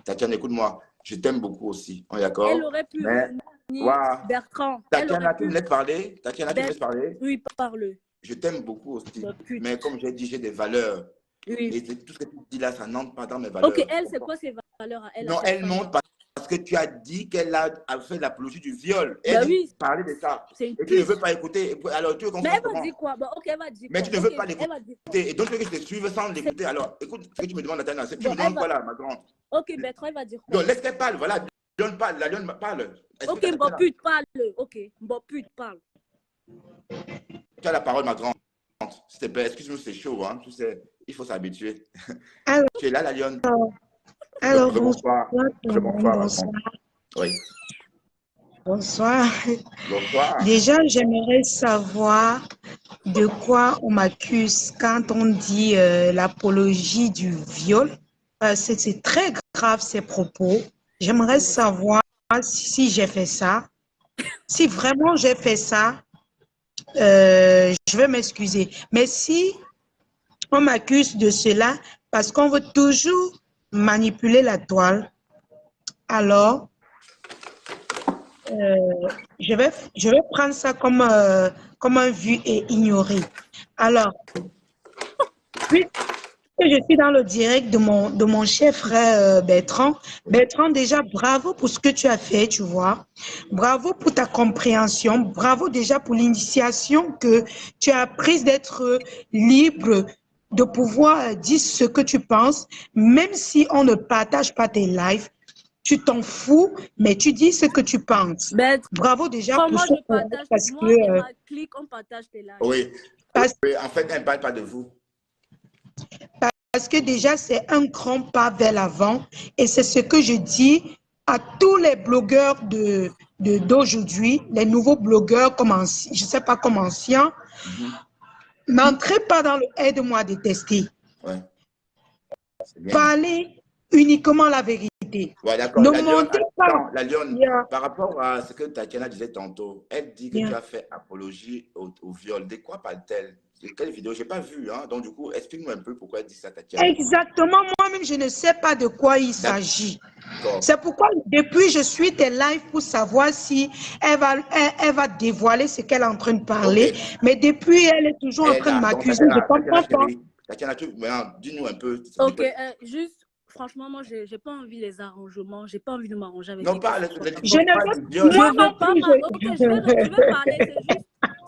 Tatiana, écoute-moi. Je t'aime beaucoup aussi. On est d'accord? Elle aurait pu venir. Wow. Bertrand. Tatiana, tu me laisses parler? Tatiana, tu me laisses parler? Oui, parle. Je t'aime beaucoup aussi. Mais comme j'ai dit, j'ai des valeurs. Oui. Et tout ce que tu dis là, ça n'entre pas dans mes valeurs. Ok, elle, c'est quoi ses valeurs à elle? Non, elle montre parce que tu as dit qu'elle a fait l'apologie du viol. Elle parlait de ça. Et tu ne veux pas écouter. Alors, tu veux qu'on fasse comment? Mais elle va dire quoi? Ok, elle va dire quoi? Mais tu ne veux pas l'écouter. Et donc, tu veux que je te suive sans l'écouter. Alors, écoute ce que tu me demandes, Nathalie. Tu me demandes quoi là, ma grande? Ok, Bertrand, elle va dire quoi? Non, laisse qu'elle parle. Voilà, la lionne parle. Ok, Mboput, parle. Ok, Mboput, parle. Tu as la parole, ma grande. S'il te plaît, excuse-moi, c'est chaud. Hein. Tu sais, il faut s'habituer. Tu es là, la lionne? Alors, bonsoir. Bonsoir. Oui. Bonsoir. Bonsoir. Déjà, j'aimerais savoir de quoi on m'accuse quand on dit l'apologie du viol. C'est très grave ces propos. J'aimerais savoir si j'ai fait ça. Si vraiment j'ai fait ça, je vais m'excuser. Mais si on m'accuse de cela parce qu'on veut toujours manipuler la toile, alors je vais prendre ça comme un vu et ignoré. Alors, puisque je suis dans le direct de mon cher frère Bertrand. Bertrand, déjà, bravo pour ce que tu as fait, tu vois. Bravo pour ta compréhension. Bravo déjà pour l'initiation que tu as prise d'être libre, de pouvoir dire ce que tu penses, même si on ne partage pas tes lives. Tu t'en fous, mais tu dis ce que tu penses. Bravo déjà pour ce que parce que moi et ma clique, on partage tes lives. Oui. En fait, elle ne parle pas de vous. Parce que déjà, c'est un grand pas vers l'avant. Et c'est ce que je dis à tous les blogueurs d'aujourd'hui, les nouveaux blogueurs, je ne sais pas comme anciens. N'entrez pas dans le « aide-moi à détester ». Parlez uniquement la vérité. Ouais, d'accord. Ne montez pas. La lionne, par rapport à ce que Tatiana disait tantôt, elle dit que tu as fait apologie au viol. De quoi parle-t-elle? De quelle vidéo? Je n'ai pas vu. Hein? Donc, du coup, explique-moi un peu pourquoi elle dit ça, Tatiana. Exactement. Moi-même, je ne sais pas de quoi il s'agit. C'est pourquoi, depuis, je suis tes lives pour savoir si elle va dévoiler ce qu'elle est en train de parler. Mais depuis, elle est toujours en train de m'accuser. Je ne comprends pas. Tatiana, dis-nous un peu. Ok, juste. Franchement, moi, je n'ai pas envie des arrangements. Je n'ai pas envie de m'arranger avec non, les pas je ne veux pas je vais parler.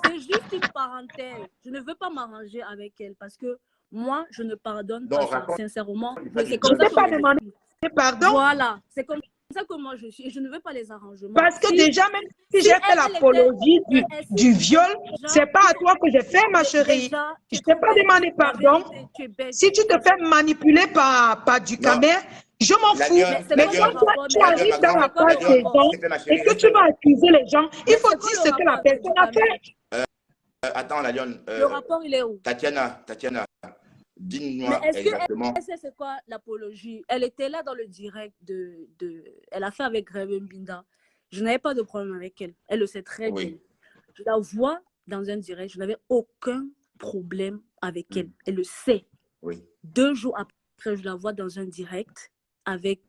C'est juste une parenthèse. Je ne veux pas m'arranger avec elle parce que moi, je ne pardonne pas ça, sincèrement. C'est comme ça que pas demander pardon. Voilà, c'est comme ça que moi je suis. Et je ne veux pas les arrangements. Parce que déjà, même si j'ai fait l'apologie du viol, c'est pas à toi que j'ai fait, ma chérie. Je t'ai pas demandé pardon. Si tu te fais manipuler par Ducamel, je m'en fous. Mais quand toi, tu arrives dans la face des gens et que tu vas accuser les gens, il faut dire ce que la personne a fait. Attends, la lionne. Le rapport, il est où? Tatiana, dis-moi exactement. Est-ce que c'est quoi l'apologie? Elle était là dans le direct elle a fait avec Reven Binda. Je n'avais pas de problème avec elle. Elle le sait très bien. Je la vois dans un direct. Je n'avais aucun problème avec elle. Elle le sait. 2 jours après, je la vois dans un direct avec,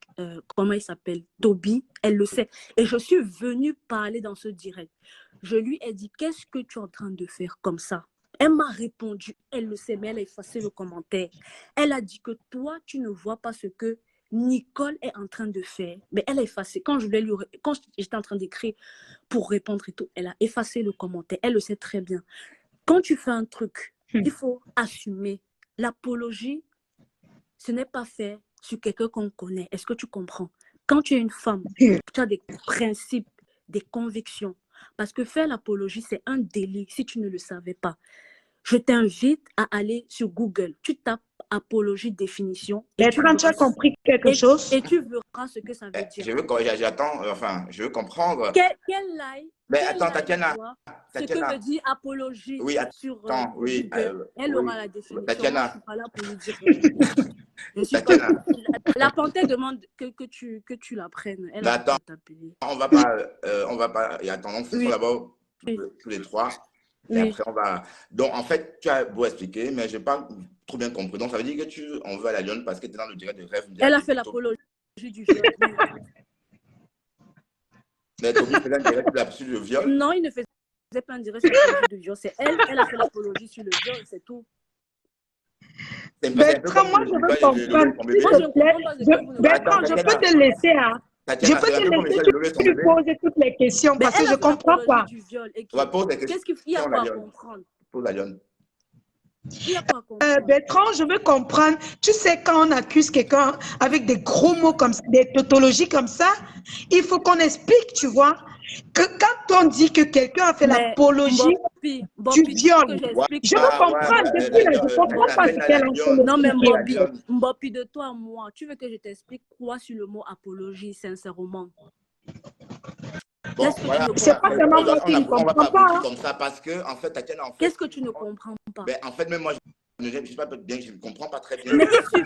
comment il s'appelle? Toby. Elle le sait. Et je suis venue parler dans ce direct. Je lui ai dit, qu'est-ce que tu es en train de faire comme ça? Elle m'a répondu, elle le sait, mais elle a effacé le commentaire. Elle a dit que toi, tu ne vois pas ce que Nicole est en train de faire, mais elle a effacé. Quand j'étais en train d'écrire pour répondre et tout, elle a effacé le commentaire. Elle le sait très bien. Quand tu fais un truc, il faut assumer. L'apologie, ce n'est pas fait sur quelqu'un qu'on connaît. Est-ce que tu comprends? Quand tu es une femme, tu as des principes, des convictions. Parce que faire l'apologie, c'est un délit si tu ne le savais pas. Je t'invite à aller sur Google. Tu tapes apologie définition. Bertrand, tu as compris quelque chose? Et tu verras ce que ça veut dire. J'attends, enfin, je veux comprendre. Quel Mais attends, Tatiana. Ce que veut dire apologie sur Google. Elle aura la définition. Tatiana. Je ne suis pas là pour lui dire. La panthère demande que tu la prennes. Elle va t'appeler. On va pas. Et attendons, faisons d'abord tous les trois. Et après, on va. Donc, en fait, tu as beau expliquer, mais je n'ai pas trop bien compris. Donc, ça veut dire que on veut à la Lyon parce que tu es dans le direct de rêve. Elle a fait l'apologie du viol. Mais Toby faisait un direct sur le viol? Non, il ne faisait pas un direct sur l'apologie du viol. C'est elle a fait l'apologie sur le viol, c'est tout. Bertrand, moi, je veux comprendre. Bertrand, je peux te laisser, hein? Je peux te laisser tu poses toutes les questions parce que je ne comprends pas. On va poser des questions. Qu'est-ce qu'il y a à comprendre? Pose la Lyon. Bertrand, je veux comprendre. Tu sais, quand on accuse quelqu'un avec des gros mots comme ça, des tautologies comme ça, il faut qu'on explique, tu vois, que quand on dit que quelqu'un a fait l'apologie du viol, je veux comprendre. Je ne comprends pas ce qu'elle a fait. Non, mais Mbopi, de toi à moi, tu veux que je t'explique quoi sur le mot apologie, sincèrement? Bon, voilà. C'est pas vraiment moi qui ne comprends pas. Comme ça parce que, en fait, Tatiana, qu'est-ce que tu ne comprends pas? En fait, même moi, je ne comprends pas très bien. Mais il suffit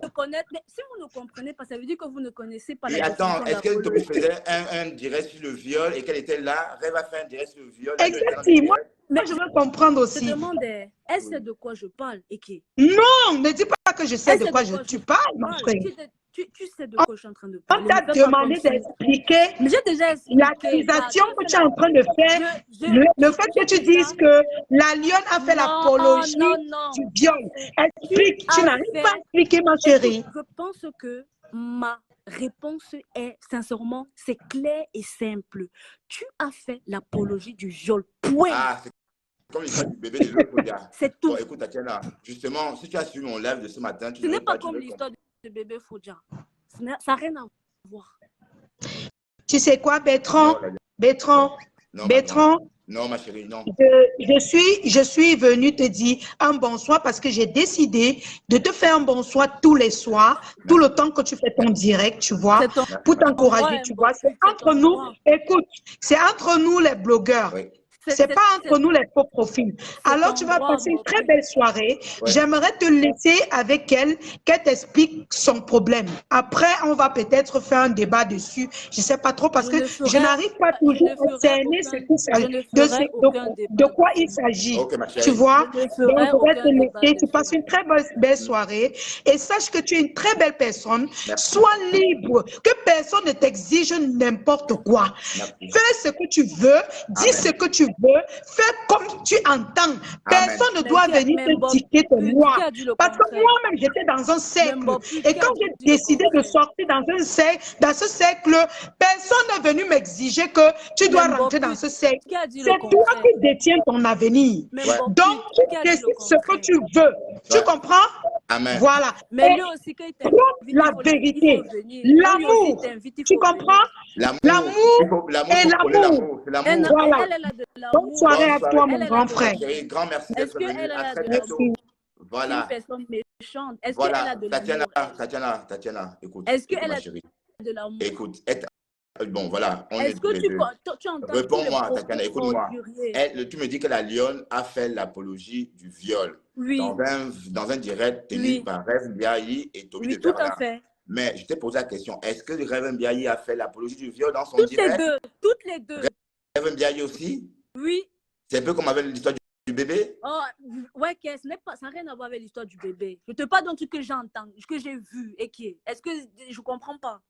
de connaître. Mais si vous ne comprenez pas, ça veut dire que vous ne connaissez pas la définition. Attends, est-ce que Toby faisait un direct sur le viol et qu'elle était là? Rêve a fait un direct sur le viol. Exactement. Moi, je veux comprendre aussi. Je te demande, elle sait de quoi je parle et qui? Non, ne dis pas que je sais de quoi tu parles, mon frère. Tu sais de quoi je suis en train de parler. On t'a demandé d'expliquer l'accusation que tu es en train de faire. Le fait que tu dises que la Lyon a fait l'apologie du viol. Explique, tu n'arrives pas à expliquer, ma chérie. Je pense que ma réponse est, sincèrement, c'est clair et simple. Tu as fait l'apologie du viol. Point. Ah, c'est comme l'histoire du bébé de l'autre gars. C'est tout. Bon, écoute, Tatiana, justement, si tu as suivi mon live de ce matin, ce n'est pas comme l'histoire de bébé Fodja. Ça n'a rien à voir. Tu sais quoi, Bertrand? Non, ma chérie, non. Je suis venue te dire un bonsoir parce que j'ai décidé de te faire un bonsoir tous les soirs, tout le temps que tu fais ton direct, tu vois, pour t'encourager, tu vois. C'est entre nous, écoute, c'est entre nous les blogueurs. Oui. C'est pas entre nous les faux profils. Alors, tu vas passer une très belle soirée. Ouais. J'aimerais te laisser avec elle, qu'elle t'explique son problème. Après, on va peut-être faire un débat dessus. Je sais pas trop parce que je n'arrive pas toujours à cerner de quoi il s'agit. Okay, tu vois? Donc, je vais te laisser. Tu passes une très belle soirée et sache que tu es une très belle personne. Merci. Sois libre. Que personne ne t'exige n'importe quoi. Merci. Fais ce que tu veux. Dis ce que tu veux. Fais comme tu entends. Personne ne doit venir te dicter ton loi. Parce que moi-même, j'étais dans un cercle. Et quand j'ai décidé de sortir dans ce cercle, personne n'est venu m'exiger que tu dois rentrer dans ce cercle. C'est toi qui détiens ton avenir. Donc, tu décides ce que tu veux. Tu comprends? Amen. Voilà. Mais lui aussi, quand il t'a la vérité, l'amour, tu comprends? L'amour et l'amour. Voilà. Bonne soirée à toi, mon grand frère. Grand merci d'être venu. À très bientôt. Voilà. Une personne méchante. Est-ce qu'elle a de l'amour? Tatiana, écoute. Est-ce qu'elle a de l'amour? Écoute, bon, voilà. Est-ce que tu entends? Réponds-moi, Tatiana, écoute-moi. Tu me dis que la Lyon a fait l'apologie du viol. Oui. Dans un direct tenu par Rêve Ndiaye et Toby de Berlin. Tout à fait. Mais je t'ai posé la question, est-ce que Rêve Ndiaye a fait l'apologie du viol dans son direct? Toutes les deux. Rêve Ndiaye aussi? Oui. C'est un peu comme avec l'histoire du bébé? Oh, ouais, ça n'a rien à voir avec l'histoire du bébé. Je te parle d'un truc que j'entends, que j'ai vu et qui est. Est-ce que je ne comprends pas?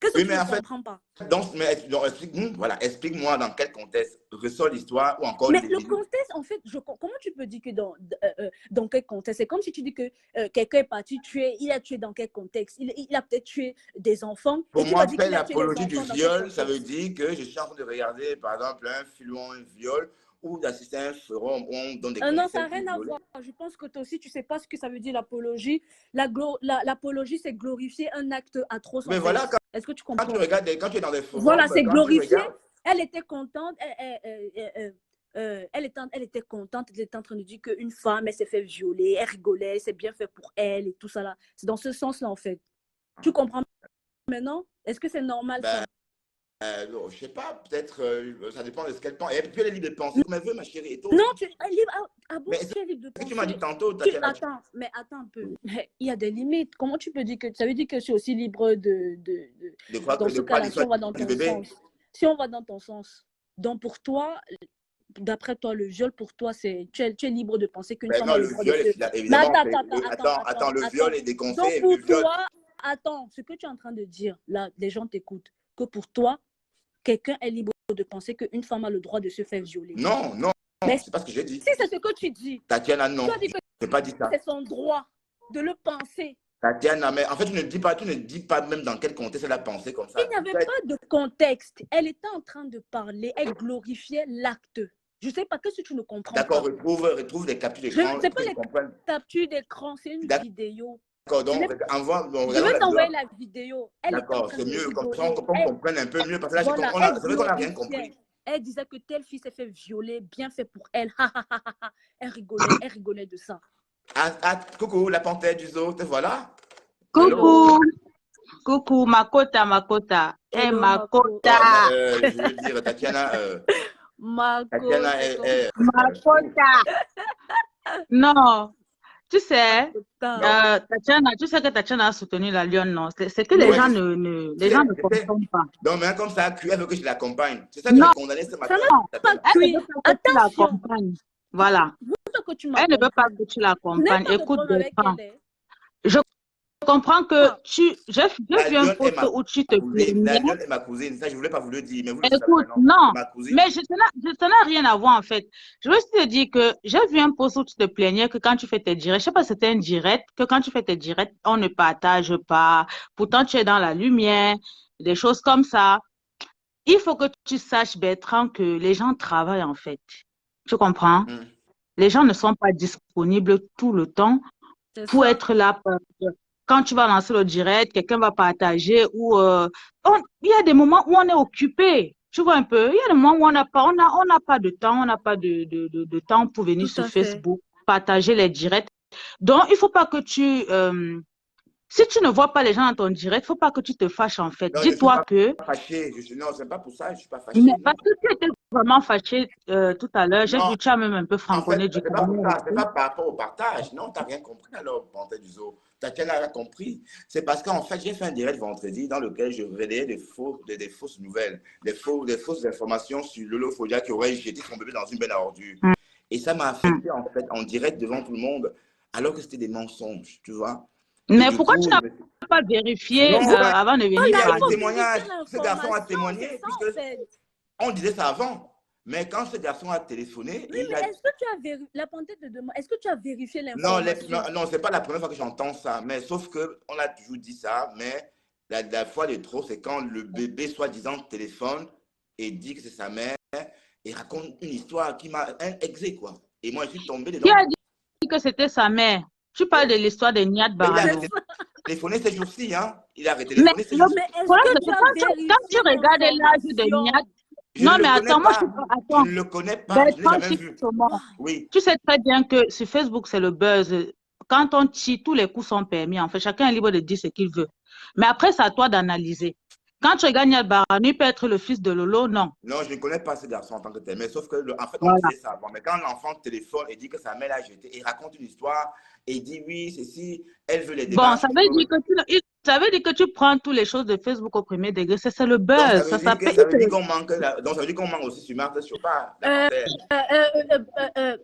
Qu'est-ce que Oui, tu mais ne en fait, comprends pas? donc, voilà, explique-moi dans quel contexte ressort l'histoire ou encore Mais les le vidéos. contexte, en fait, comment tu peux dire que dans quel contexte? C'est comme si tu dis que quelqu'un est parti tuer, il a tué dans quel contexte? Il a peut-être tué des enfants et Pour tu vas moi, dire faire qu'il a tué les l'apologie du enfants dans quel viol, ça veut contexte? dire que je suis en train de regarder, par exemple, un film ou un viol ou d'assister à un forum où on donne des Non, ça conseils n'a pour rien à violer. voir. Je pense que toi aussi, tu ne sais pas ce que ça veut dire l'apologie. L'apologie, c'est glorifier un acte atroce, en Mais fait. voilà, Est-ce que tu quand tu comprends? regardes, quand tu es dans des Voilà, forums, c'est quand tu glorifier. regardes, Elle était contente. Elle était contente. Elle était en train de dire qu'une femme, elle s'est fait violer. Elle rigolait. C'est bien fait pour elle et tout ça là. C'est dans ce sens-là, en fait. Tu comprends maintenant? Est-ce que c'est normal, ben, ça? non, je sais pas, peut-être, ça dépend de ce qu'elle pense. Et puis, elle est libre de penser comme elle veut, ma chérie. Et toi Non, aussi. tu es libre. Ah bon, Mais tu es libre de ce que tu m'as dit penser. tantôt, Tatiana, Attends un peu. Il y a des limites. Comment tu peux dire que ça veut dire que je suis aussi libre de quoi, dans ce de quoi cas-là, si l'histoire on va dans du ton bébé? sens. Si on va dans ton sens. Donc pour toi, d'après toi, le viol pour toi, c'est tu es libre de penser qu'une Ben femme non, a le le droit de viol, se. Mais évidemment, attends, attends, le viol est Donc déconseillé. Le pour viol, toi, attends, ce que tu es en train de dire, là, les gens t'écoutent, que pour toi, quelqu'un est libre de penser qu'une femme a le droit de se faire violer. non, non, Mais c'est pas ce que j'ai dit. si c'est ce que tu dis, Tatiana, tu non, as dit je que n'ai pas dit ça. c'est son droit de le penser. Tatiana, mais en fait, tu ne dis pas même dans quel contexte elle a pensé comme Il ça. n'y avait pas de contexte. Elle était en train de parler, elle glorifiait l'acte. Je ne sais pas, qu'est-ce que tu ne comprends D'accord, pas? retrouve des captures d'écran C'est pour pas que je les comprenne. captures d'écran, c'est une vidéo. D'accord, Je, donc je regardons vais la vidéo. t'envoyer la vidéo. Elle était en D'accord, train c'est de mieux, comme ça on rigoler. comprenne un peu mieux, parce que là, Voilà, c'est vrai qu'on n'a rien compris. Elle disait que telle fille s'est fait violer, bien fait pour elle. Elle rigolait de ça. Coucou, la panthère du zoo, te voilà? Coucou, coucou, Makota. Eh, Hello, Mako. Makota. Je veux dire, Tatiana, Mako, Tatiana c'est comme Makota. Non, tu sais, Makota. Tatiana, tu sais que Tatiana a soutenu la Lyon, non? C'est que les ouais, gens je les gens sais, ne je sais. comprennent pas. Donc, maintenant, comme ça, elle veut que je l'accompagne. C'est ça que j'ai Non, condamné ce Ça matin, n'a pas Tatiana. elle ne cuit. veut pas que tu Attention. l'accompagnes. Voilà. Vous que tu Elle ne veut pas m'accompagnes. que tu Je n'ai l'accompagnes. pas de Écoute, problème avec Bertrand, elle. je comprends que Ah, j'ai La vu un lionne est post ma où tu te cousine. La plaignais. lionne est ma cousine. Ça, je ne voulais pas vous le dire, mais vous le savez Écoute, maintenant. C'est non, ma cousine. mais ça n'a rien à voir en fait. Je veux juste te dire que j'ai vu un post où tu te plaignais que quand tu fais tes directs, je sais pas si c'était un direct, que quand tu fais tes directs, on ne partage pas. Pourtant, tu es dans la lumière, des choses comme ça. Il faut que tu saches, Bertrand, que les gens travaillent en fait. Tu comprends? Hmm. Les gens ne sont pas disponibles tout le temps c'est pour ça. être là. Quand tu vas lancer le direct, quelqu'un va partager ou il y a des moments où on est occupé. Tu vois un peu, il y a des moments où on n'a pas de temps, on n'a pas de temps pour venir Tout sur à fait. Facebook, partager les directs. Donc, il faut pas que si tu ne vois pas les gens dans ton direct, il faut pas que tu te fâches en fait. Non, je ne suis Dis-toi pas que, fâché. Non, c'est pas pour ça. Je ne suis pas mais fâché. parce Non. que tu étais vraiment fâché tout à l'heure, j'ai Non, vu, tu as même un peu en fait, franconné du c'est pas pour cabinet. ça. C'est pas par rapport au partage. Non, tu n'as rien compris alors, panthère du zoo. Tatiana a compris. C'est parce qu'en fait, j'ai fait un direct vendredi dans lequel je relayais des fausses nouvelles, des fausses informations sur Lolo Folia qui aurait jeté son bébé dans une benne à ordures. Et ça m'a affecté en fait en direct devant tout le monde, alors que c'était des mensonges, tu vois. Et Mais du pourquoi tu coup, n'as pas vérifié non, avant de il venir y Là, a il des faut parler? témoignages. vérifier Ce garçon a l'information. témoigné, C'est ça, puisque en fait. on disait ça avant. Mais quand ce garçon a téléphoné, Oui, et il mais a... est-ce que tu as vérifié, la panthère te demande, est-ce que tu as vérifié Non, l'information? non, c'est pas la première fois que j'entends ça. Mais sauf qu'on a toujours dit ça. Mais la fois de trop, c'est quand le bébé, soi-disant, téléphone et dit que c'est sa mère et raconte une histoire qui m'a exé, quoi. Et moi, je suis tombé Qui dedans. a dit que c'était sa mère? Tu parles de l'histoire de Niad Mais il a Barano. arrêté de téléphoner ces jours-ci, hein. Il a arrêté de Mais téléphoner ces le jours-ci. Mais est-ce problème, que c'est tu que as quand tu vérifié regardes l'âge de Niad, l'information? Je non, ne le mais connais attends, moi, pas. Je attends, ne le connais pas. Je ne l'ai Bertrand jamais vu. Chicomo, Oui. tu sais très bien que sur Facebook, c'est le buzz. Quand on chie, tous les coups sont permis. En fait, chacun est libre de dire ce qu'il veut. Mais après, c'est à toi d'analyser. Quand tu regardes Niad Barano, il peut être le fils de Lolo, non. Non, je ne connais pas ce garçon en tant que tel. Mais sauf que, en fait, on Voilà. disait ça avant. Mais quand l'enfant téléphone et dit que sa mère l'a jeté et raconte une histoire et dit oui, ceci, elle veut les Bon, démarches. ça veut dire que ça veut dire que tu prends toutes les choses de Facebook au premier degré. C'est le Donc, buzz. Ça s'appelle. ça veut dire qu'on manque, donc ça veut dire qu'on manque aussi sur Marthe Chopard, la panthère.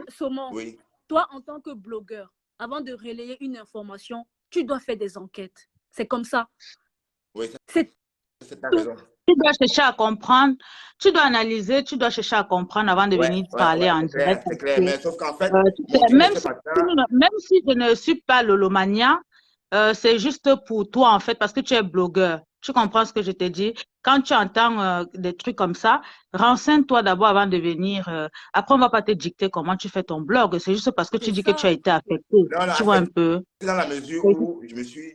Saumon, Oui. toi, en tant que blogueur, avant de relayer une information, tu dois faire des enquêtes. C'est comme ça. Oui, C'est c'est ta tout. raison. Tu dois chercher à comprendre, tu dois analyser, tu dois chercher à comprendre avant de Ouais, venir ouais, parler ouais, en direct. c'est clair. Mais sauf qu'en fait, Tu mon sais, Dieu de ce matin, même si je ne suis pas Lolomania, c'est juste pour toi, en fait, parce que tu es blogueur. Tu comprends ce que je te dis? Quand tu entends des trucs comme ça, renseigne-toi d'abord avant de venir. Après, on ne va pas te dicter comment tu fais ton blog. C'est juste parce que tu C'est dis que tu ça. as été affecté. non, non, Tu vois un affecté peu? dans la mesure où je me suis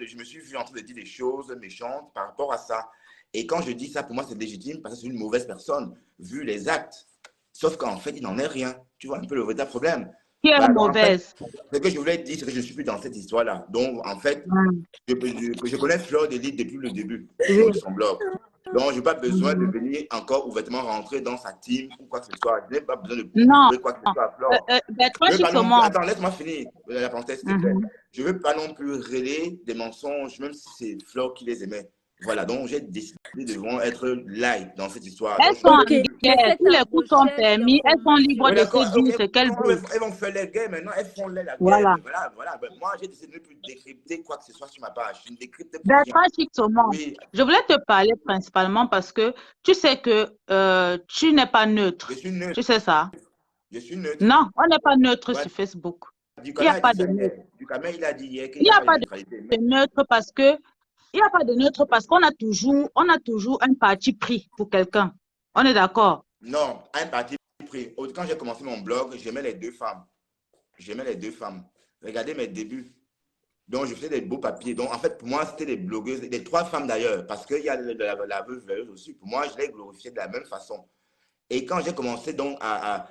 je me suis vu en train de dire des choses méchantes par rapport à ça. Et quand je dis ça, pour moi, c'est légitime parce que c'est une mauvaise personne, vu les actes. Sauf qu'en fait, il n'en est rien. Tu vois un peu le vrai problème. Qui est Voilà, donc en fait, mauvaise? ce que je voulais dire, c'est que je ne suis plus dans cette histoire-là. Donc, en fait, Mm. je connais Fleur d'Élite depuis le début, Oui. son blog. Donc, je n'ai pas besoin de Mhm. venir encore ouvertement rentrer dans sa team ou quoi que ce soit. Je n'ai pas besoin de Non. prouver quoi que ce soit à Fleur. Bertrand Je veux pas non plus. Chixomon. Attends, laisse-moi finir la parenthèse, s'il te plaît. Mhm. Je ne veux pas non plus relayer des mensonges, même si c'est Fleur qui les émet. Voilà, donc j'ai décidé de vraiment être light dans cette histoire. Elles Donc, je sont ne en Ok, veux mais plus. guerre. fais Tous les ta coups sont recherche permis. Elles sont libres Oui, de d'informations. se d'accord, ok. dire ce qu'elles Quand veulent. elles vont faire les guerres maintenant, elles font la guerre. Voilà. Mais voilà, voilà. Ben, moi, j'ai décidé de ne plus décrypter quoi que ce soit sur ma page. Je ne décrypte plus rien. Bertrand Chixomon, Oui, je voulais te parler principalement parce que tu sais que tu n'es pas je neutre. suis neutre. Tu sais ça? Je suis neutre. Non, on n'est pas neutre Ouais. sur Facebook. Il n'y Ducamet a a pas dit de ça neutre. hier. Ducamet, il a dit hier qu'il Il n'y n'y a a pas de pas de neutralité. Mais neutre parce que il n'y a pas de neutre parce qu'on a toujours un parti pris pour quelqu'un. On est d'accord? non, à un parti pris. Quand j'ai commencé mon blog, j'aimais les deux femmes. J'aimais les deux femmes. Regardez mes débuts. Donc, je faisais des beaux papiers. Donc, en fait, pour moi, c'était des blogueuses, les trois femmes d'ailleurs, parce qu'il y a la veuve Veilleuse aussi. Pour moi, je les glorifiais de la même façon. Et quand j'ai commencé donc à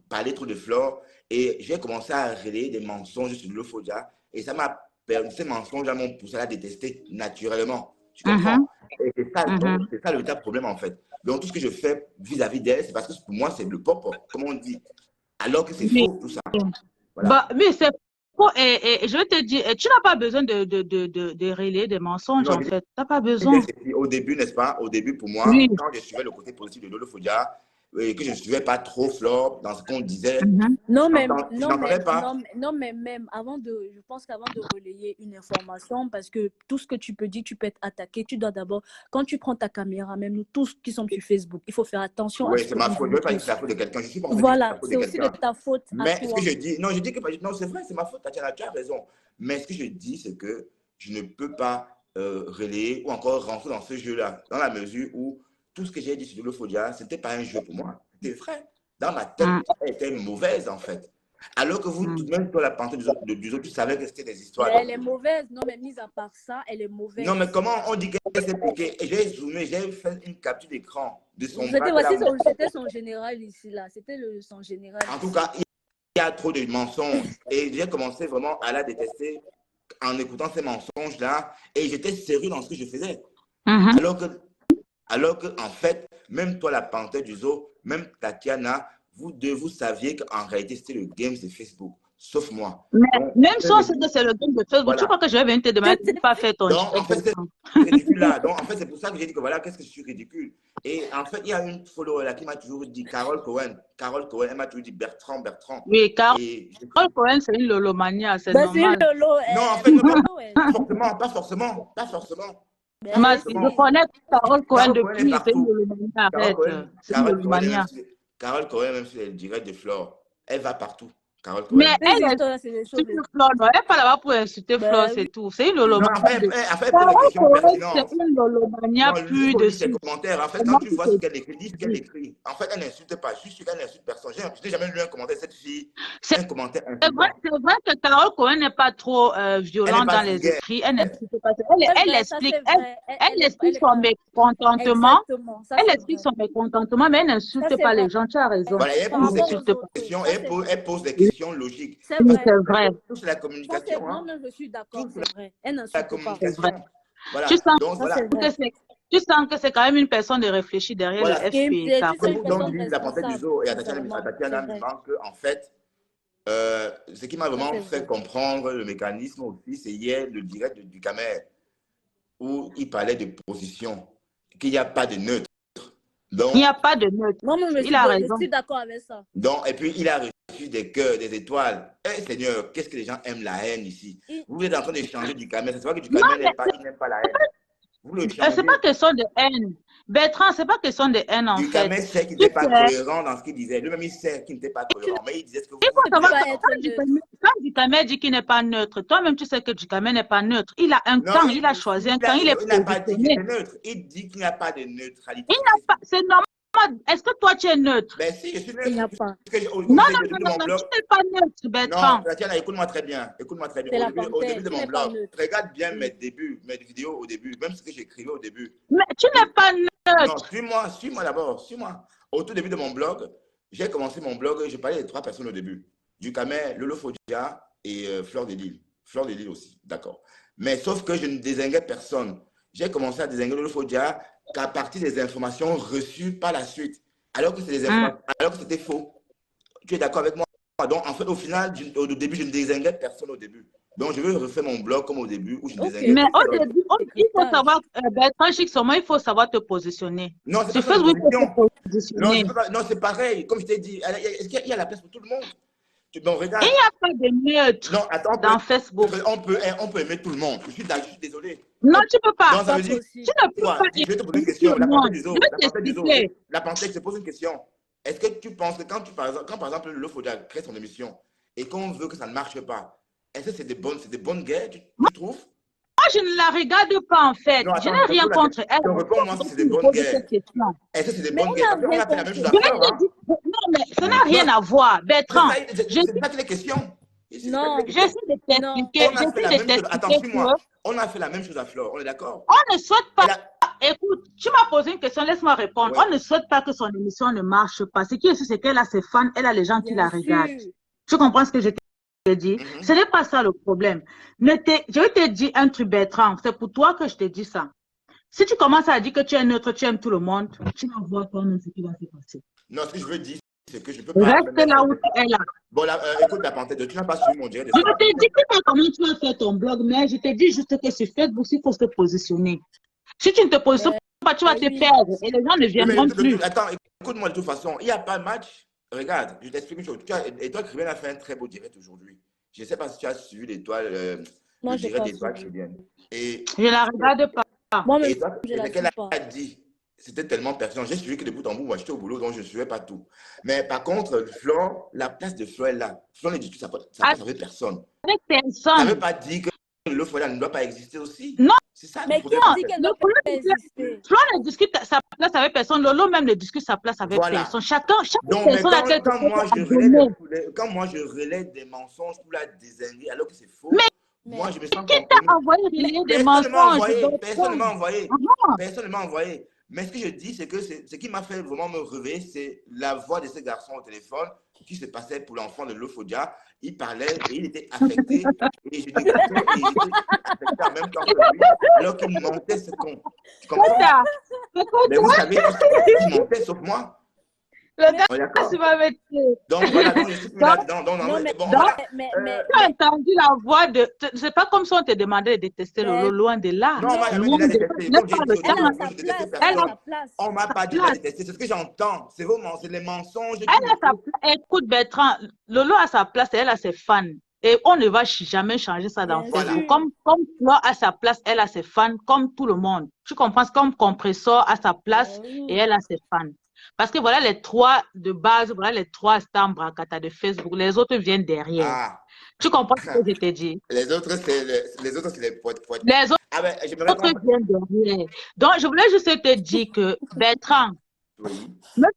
parler trop de Flore, et j'ai commencé à relayer des mensonges sur le Fodia, et ça m'a permis, ces mensonges m'ont poussé à la détester naturellement. Tu Mhm, comprends? Et c'est ça, donc, mhm. c'est ça le véritable problème en fait. Donc, tout ce que je fais vis-à-vis d'elle, c'est parce que pour moi, c'est le pop, comme on dit. Alors que c'est Oui. faux, tout ça. Bah, Voilà. oui, c'est faux. Et je vais te dire, tu n'as pas besoin de relayer des mensonges, Non, en fait. Tu n'as pas je besoin. dis au début, n'est-ce pas? Au début, pour moi, Oui. quand je suivais le côté positif de Lolo Fodia, et que je ne suivais pas trop Flore dans ce qu'on disait, Mhm. Non, je mais, n'entendais pas. non, mais même je pense qu'avant de relayer une information, parce que tout ce que tu peux dire, tu peux être attaqué, tu dois d'abord, quand tu prends ta caméra, même nous tous qui sommes sur Facebook, il faut faire attention à Oui, ce c'est ma qu'on faute. Je ne veux pas dire dit. que c'est la faute de quelqu'un. Je suis pas en train de dire que c'est la Voilà, faute de c'est aussi de quelqu'un. ta faute à Mais ce toi. que je dis, non, je dis que non, c'est vrai, c'est ma faute, Tatiana, tu as raison. Mais ce que je dis, c'est que je ne peux pas relayer ou encore rentrer dans ce jeu-là, dans la mesure où tout ce que j'ai dit sur le Fodia, ce n'était pas un jeu pour moi. C'était vrai. Dans ma tête, Mm, elle était mauvaise, en fait. Alors que vous, tout de mm. même, toi, la pensée du autre, tu savais que c'était des histoires. Mais Donc, elle est mauvaise. Non, mais mis à part ça, elle est non, mais mauvaise. comment on dit qu'elle s'est piquée? Et j'ai zoomé, j'ai fait une capture d'écran de son bras. C'était son général ici, là. C'était son général En tout ici. cas, il y a trop de mensonges. Et j'ai commencé vraiment à la détester en écoutant ces mensonges-là. Et j'étais sérieux dans ce que je faisais. Mhm. Alors que, en fait, même toi, la panthère du zoo, même Tatiana, vous deux, vous saviez qu'en réalité, c'était le game de Facebook. Sauf moi. Mais Donc, même si on sait que c'est le game de Facebook, tu voilà. crois que je vais venir te demander de ne pas faire ton Donc, en direct, fait, c'est Bertrand? ridicule là. Donc, en fait, c'est pour ça que j'ai dit que voilà, qu'est-ce que je suis ridicule. Et en fait, il y a une follower là qui m'a toujours dit, Carole Cohen, elle m'a toujours dit Bertrand. Oui, Carole Et Cohen, c'est une lolomania, c'est Ben, c'est normal. Lolo. non, en fait, Ouais. pas forcément. Ben, Mais elle je aussi. connais Carole Cohen Carole Cohen est depuis, c'est une partout. lolomania, arrête. C'est une Carole Cohen est lolomania. Carole Cohen, même sur les directs de Flore, elle va partout. Carole Mais Cohen. elle Ces est histoires, c'est des choses. insulte Flore, non, elle n'est pas là-bas pour insulter Flore, Ben c'est oui. tout. C'est une Non, lolomania. en fait, elle pose des Carole questions Cohen, c'est pertinentes. une lolomania Non, il pure faut de lire ses souche. commentaires. En fait, quand Comment tu tu vois te ce qu'elle écrit, dis ce qu'elle dis? écrit. En fait, elle n'insulte pas. Je suis sûr qu'elle n'insulte personne. Je n'ai jamais lu un commentaire de cette fille, C'est un commentaire c'est vrai, insultant. c'est vrai que Carole Cohen n'est pas trop Elle n'est violente pas dans les vulgaire. écrits. Elle n'explique pas. C'est Elle vrai, ça explique, c'est vrai. elle explique Elle est son pas. mécontentement. Exactement, ça Elle c'est explique vrai. son mécontentement, mais elle Ça n'insulte c'est pas vrai. les gens. Tu as raison. Voilà, elle Elle Par pose des rapport aux n'insulte pas. autres, questions, ça c'est vrai. elle pose des Oui, questions logiques. C'est oui, vrai. c'est vrai. Tout c'est la Ça c'est communication. non, Hein. non, je suis d'accord, Tout c'est vrai. Elle la n'insulte pas. C'est vrai. communication. Tu Voilà. sens Donc, Ça voilà. c'est vrai. tu sens que c'est quand même une personne de réfléchie derrière le Voilà. FP. Et tu Carole sais une Donc, Cohen. personne dit la panthère du responsable, zoo et à sincèrement, c'est Tatiana me vrai. manque en fait, ce qui m'a Ça vraiment c'est fait vrai. comprendre le mécanisme aussi, c'est hier le direct du Camer où il parlait de position, qu'il n'y a pas de neutre. Il n'y Donc, a pas de neutre. Non, mais Il a raison. je suis d'accord avec ça. et puis il a reçu reçu des cœurs, des étoiles. Eh Seigneur, qu'est-ce que les gens aiment la haine ici? Vous êtes en train d'échanger du camel. C'est vrai que du camel il n'aime pas la haine. Vous le changez. C'est pas question de haine. Bertrand, c'est pas question de haine en fait. Ducamel sait qu'il n'était pas cohérent dans ce qu'il disait. Lui-même, il sait qu'il n'était pas cohérent. Mais il disait ce que vous quand Ducamel dit qu'il n'est pas neutre, toi-même tu sais que Ducamel n'est pas neutre. Il a un camp, il a choisi un camp, il est n'a pas dit qu'il est neutre. Il dit qu'il n'y a pas de neutralité. C'est normal. Est-ce que toi tu es neutre? Ben si, je suis neutre. Il n'y a pas. Non, tu n'es pas neutre, Bertrand. Non, Tatiana, écoute-moi très bien. Écoute-moi très bien. Au début de mon blog, regarde bien mes débuts, mes vidéos au début, même ce que j'écrivais au début. Mais tu n'es pas neutre. Non, suis-moi d'abord, suis-moi. Au tout début de mon blog, j'ai commencé mon blog, je parlais de 3 personnes au début. Ducamel, Lolo Fodia et Fleur de Lille. Fleur de Lille aussi, d'accord. Mais sauf que je ne désinguais personne. J'ai commencé à désinguer Lolo Fodia qu'à partir des informations reçues par la suite, alors que c'était faux. Tu es d'accord avec moi? Donc, en fait, au final, au début, je ne désinguais personne au début. Donc, je vais refaire mon blog comme au début, où je ne désinguais mais au début, il faut savoir, Bertrand Chixoma, il faut savoir te positionner. Non, c'est pas Facebook, il faut te positionner. Non, c'est pareil. Comme je t'ai dit, est-ce qu'il y a la place pour tout le monde? Bon, regarde. Il n'y a pas de neutre dans Facebook. On peut aimer tout le monde. Je suis désolé. Non, tu ne peux pas. Non, ça veut dire, tu ne peux pas. Je vais te poser une question. La pensée se pose une question. Est-ce que tu penses que quand par exemple le Fodia crée son émission et qu'on veut que ça ne marche pas, est-ce que c'est des bonnes guerres, tu trouves? Moi, je ne la regarde pas en fait. Non, attends, je n'ai rien contre elle. Réponds-moi si c'est des bonnes guerres. Est-ce que c'est des bonnes guerres? On a fait la même chose à Fleur. Non, mais ça n'a rien à voir. Bertrand, c'est pas que les questions. Non, j'essaie de t'expliquer. Attends, suis-moi. On a fait la même chose à Fleur, on est d'accord? On ne souhaite pas. Écoute, tu m'as posé une question, laisse-moi répondre. Ouais. On ne souhaite pas que son émission ne marche pas. Ce qui est sûr, c'est qu'elle a ses fans, elle a les gens qui la regardent. Tu comprends ce que je t'ai dit? Ce n'est pas ça le problème. Je vais te dire un truc, Bertrand. C'est pour toi que je te dis ça. Si tu commences à dire que tu es neutre, tu aimes tout le monde, tu vas voir toi-même ce qui va se passer. Non, ce que je veux dire, c'est que je peux pas. Reste là où tu es là. Bon, là, écoute, la parenthèse, tu n'as pas suivi mon direct. Je te dis pas comment tu vas faire ton blog, mais je te dis juste que sur Facebook, il faut se positionner. Si tu ne te positionnes pas, tu vas te perdre et les gens ne viendront plus. Attends, écoute-moi de toute façon. Il n'y a pas de match. Regarde, je t'explique une chose. Étoile Chrétienne a fait un très beau direct aujourd'hui. Je ne sais pas si tu as suivi l'Étoile, le direct d'Étoile Chrétienne. Je ne la regarde pas. Moi-même, je ne la regarde pas. C'était tellement pertinent. J'ai suivi que de bout en bout, moi j'étais au boulot, donc je ne suivais pas tout. Mais par contre, Flore, la place de Flore est là. Flore ne dit que ça passe avec personne. Avec personne. Ça ne veut pas dire que le Flore ne doit pas exister aussi. Non. C'est ça. Mais qui a dit qu'elle ne doit pas exister? Flore ne discute sa place avec personne. Lolo même ne discute sa place avec personne. Chaque personne a quelque chose. Quand moi je relais des mensonges pour la désinguer, alors que c'est faux. Moi, je me sens qui t'a envoyé des mensonges? Personne ne m'a envoyé. Personne ne m'a envoyé. Mais ce que je dis, c'est que ce qui m'a fait vraiment me réveiller, c'est la voix de ce garçon au téléphone qui se passait pour l'enfant de Lofodia. Il parlait et il était affecté. Et je dis il était affecté en même temps que lui, alors qu'il mentait ce con. Tu comprends? Mais vous savez, il mentait sauf moi. Le gars, tu vas mettre. Donc voilà, donc je suis plus là. Tu as entendu la voix de. C'est pas comme si on te demandait de détester Lolo, loin de là. Non, moi, je l'ai détesté. On m'a pas dit de la détester. C'est ce que j'entends. C'est les mensonges. Écoute, Bertrand, Lolo a sa place et elle a ses fans. Et on ne va jamais changer ça dans Facebook. Comme Flore a sa place, elle a ses fans, comme tout le monde. Tu comprends? Comme Compressor a sa place et elle a ses fans. Parce que voilà les 3 de base, voilà les 3 stars Bracata de Facebook. Les autres viennent derrière. Tu comprends ce que je t'ai dit? Les autres, c'est les poètes. Les autres viennent derrière. Donc, je voulais juste te dire que, Bertrand, même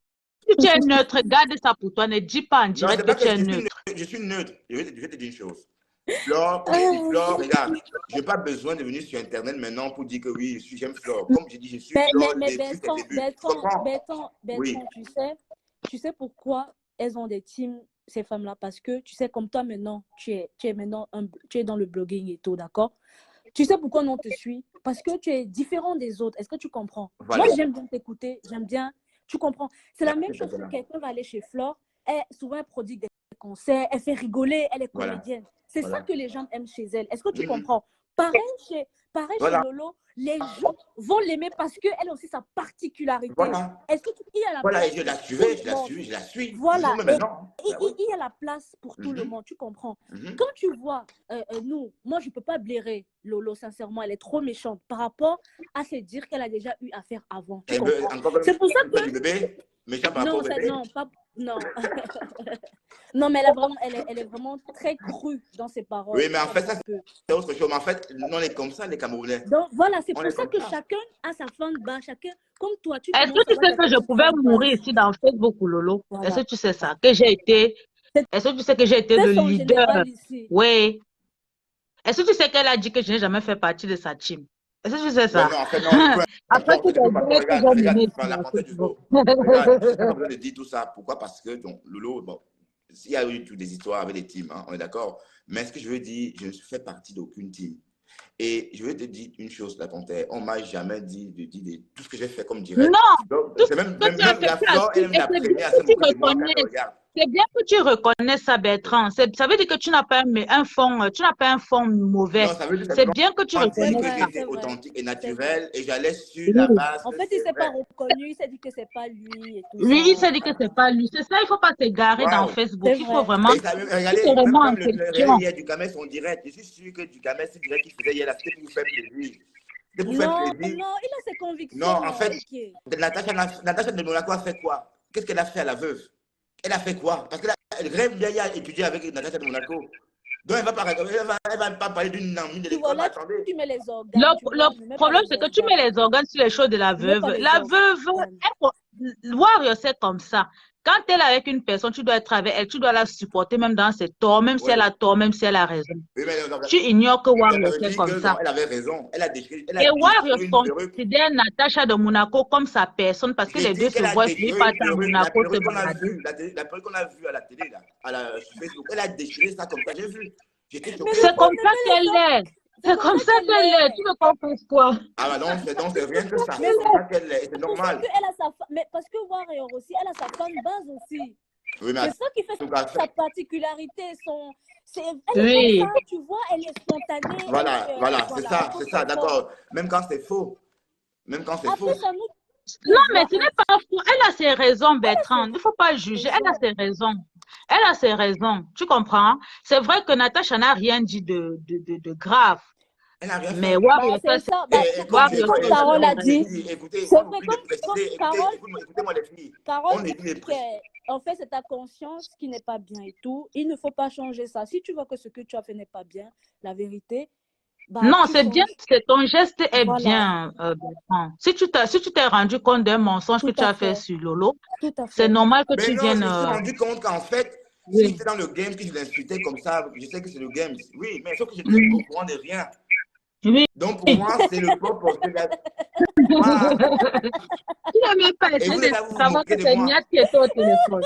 si tu es neutre, garde ça pour toi. Ne dis pas en direct que tu es neutre. Je suis neutre. Je vais te dire une chose. Flore, regarde, je n'ai pas besoin de venir sur Internet maintenant pour dire que oui, j'aime Flore. Comme je dis, je suis Flore Bertrand, tu sais pourquoi elles ont des teams, ces femmes-là? Parce que tu sais, comme toi maintenant, tu es dans le blogging et tout, d'accord? Tu sais pourquoi on te suit? Parce que tu es différent des autres. Est-ce que tu comprends? Moi, j'aime bien t'écouter, j'aime bien, tu comprends? C'est la même chose que quelqu'un va aller chez Flore, souvent elle prodigue des concerts, elle fait rigoler, elle est comédienne. C'est ça que les gens aiment chez elle. Est-ce que tu comprends? Pareil chez Voilà. Lolo, les gens vont l'aimer parce qu'elle a aussi sa particularité. Voilà. Est-ce qu'il y a la Voilà, place et je la pour tout suivais, le je la monde? suis, je la suis. Voilà. Toujours même maintenant. Et Bah oui. il y a la place pour tout le Mhm, monde, tu comprends? mhm. Quand tu vois, moi, je ne peux pas blairer Lolo, sincèrement, elle est trop méchante par rapport à se dire qu'elle a déjà eu affaire avant, tu Et comprends? encore comme C'est pour ça tu fais que, du bébé, méchant par rapport non, au bébé. non. Non, mais elle est vraiment très crue dans ses paroles, Oui, mais en fait, ça, un peu. c'est autre chose. Mais en fait, nous, on est comme ça, les Camerounais. Donc voilà, c'est On pour est ça comme que ça. chacun a sa fan base, chacun, comme toi, tu Est-ce commences que à tu avoir sais ta que je petite pouvais fan mourir base. ici dans Facebook, Lolo? Est-ce Voilà. que tu sais ça? Est-ce que tu sais que j'ai été le C'est son leader? général ici. Oui. Est-ce que tu sais qu'elle a dit que je n'ai jamais fait partie de sa team? Est-ce que tu sais Ouais, ça? mais en fait, non, peu Après importe. tout De toute les façon, gars que regarde, j'ai regarde, menés enfin, sur la la parenthèse du Facebook. jour. Regarde, je n'ai pas besoin de dire tout ça. Pourquoi? Parce que, donc, Lolo, bon, il y a eu toutes des histoires avec les teams, hein, on est d'accord. Mais ce que je veux dire, je ne fais partie d'aucune team. Et je veux te dire une chose, la panthère, on ne m'a jamais dit de dire tout ce que j'ai fait comme direct. Non, Donc, tout c'est ce que tu as même fait, la tu as flore, su. elle est Et la c'est bien première à que se tu moquer de moi quand elle me reconnaisses. regarde. C'est bien que tu reconnaisses ça, Bertrand. Ça veut dire que tu n'as pas un fond, tu n'as pas un fond Non, mauvais. ça veut dire C'est simplement bien que tu dire C'est reconnais que vrai, ça. j'étais c'est vrai, authentique et c'est vrai. naturel et j'allais sur la Oui. base En que fait, il c'est s'est pas vrai. reconnu, il s'est dit que c'est pas lui et tout Lui, il ça. s'est dit que c'est pas lui. C'est ça, il faut pas s'égarer dans Waouh! Facebook. C'est Il faut vrai. vraiment Et ça, tout regardez, se remet en même le réel question. hier du Gamès, on dirait, je suis sûr que du Gamès, c'est direct qu'il faisait hier, là, c'était pour vous faire plaisir. C'était pour faire Non, plaisir. non, il a ses Non, convictions, en fait, ok. Natacha de Monaco a fait quoi? Qu'est-ce qu'elle a fait à la veuve? Elle a fait quoi? Parce qu'elle rêve bien étudier avec Natacha de Monaco. Donc, elle va pas parler d'une amie de Tu vois, l'école, mais là, attendez. tu mets les organes, tu vois, ne Le mets pas problème, les c'est que tu organes. mets les organes sur les choses de la Ne mets veuve. pas les La veuve, organes. Warrior, c'est comme ça. Quand elle est avec une personne, tu dois être avec elle, tu dois la supporter même dans ses torts, même si Oui. elle a tort, même si elle a raison. Oui, mais Tu ignores que ça Warrior, veut c'est dire comme que ça. non, elle avait raison. Elle a déchiré, elle a Et Warrior déchiré une perruque. considère Natacha de Monaco comme sa personne parce que J'ai les deux dit se qu'elle a voient, lui déchiré part une à perruque, la Monaco se perruque qu'on a balader. vue, la perruque qu'on a vue à la télé, là, sur Facebook. Elle a déchiré ça comme ça, j'ai vu. J'étais Mais choqué. C'est comme ça les qu'elle organes, est. c'est C'est comme comme ça ça qu'elle qu'elle est. est. Tu me comprends quoi? Ah bah non, c'est rien que ça. Mais C'est comme ça qu'elle est. Et c'est c'est pour ça normal. qu'elle a mais parce que Warrior aussi, elle a sa fan base aussi. Oui, mais C'est ça qui fait en tout cas, sa particularité. Elle est Oui. comme ça, tu vois, elle est spontanée. voilà, Voilà, c'est quelque chose ça, de fort. d'accord. Même quand c'est faux. Même quand c'est faux. Après, ça nous Non, mais voir ce n'est pas faux. Elle a ses raisons, Bertrand. Il ne faut pas ses juger. Elle a raisons. ses raisons. Elle a ses raisons. Tu comprends? C'est vrai que Natacha n'a rien dit de grave. Elle n'a rien Mais fait. Warrior, C'est ça. Et Comme Carole a dit, écoutez, c'est on vrai, oublie de préciser. Carole, Écoutez-moi les filles. Carole On dit oublie de préciser. en fait, c'est ta conscience qui n'est pas bien et tout. Il ne faut pas changer ça. Si tu vois que ce que tu as fait n'est pas bien, la vérité, bah, non, tu c'est bien, changes. ton geste est Voilà, bien, Bertrand. Si tu t'es rendu compte d'un mensonge que tout tu à as fait fait. sur Lolo, Tout à c'est fait. normal que Mais tu non, viennes. je me suis rendu compte qu'en fait, si Oui. j'étais dans le game, que je l'insultais comme ça, je sais que c'est le game. Oui, mais sauf que je n'étais Mhm. au courant de rien. Oui. Donc pour moi, c'est le propre. Voilà. Tu n'as même pas Et essayé vous de êtes là, vous vous savoir que moquez de c'est moi. Niat qui était au téléphone.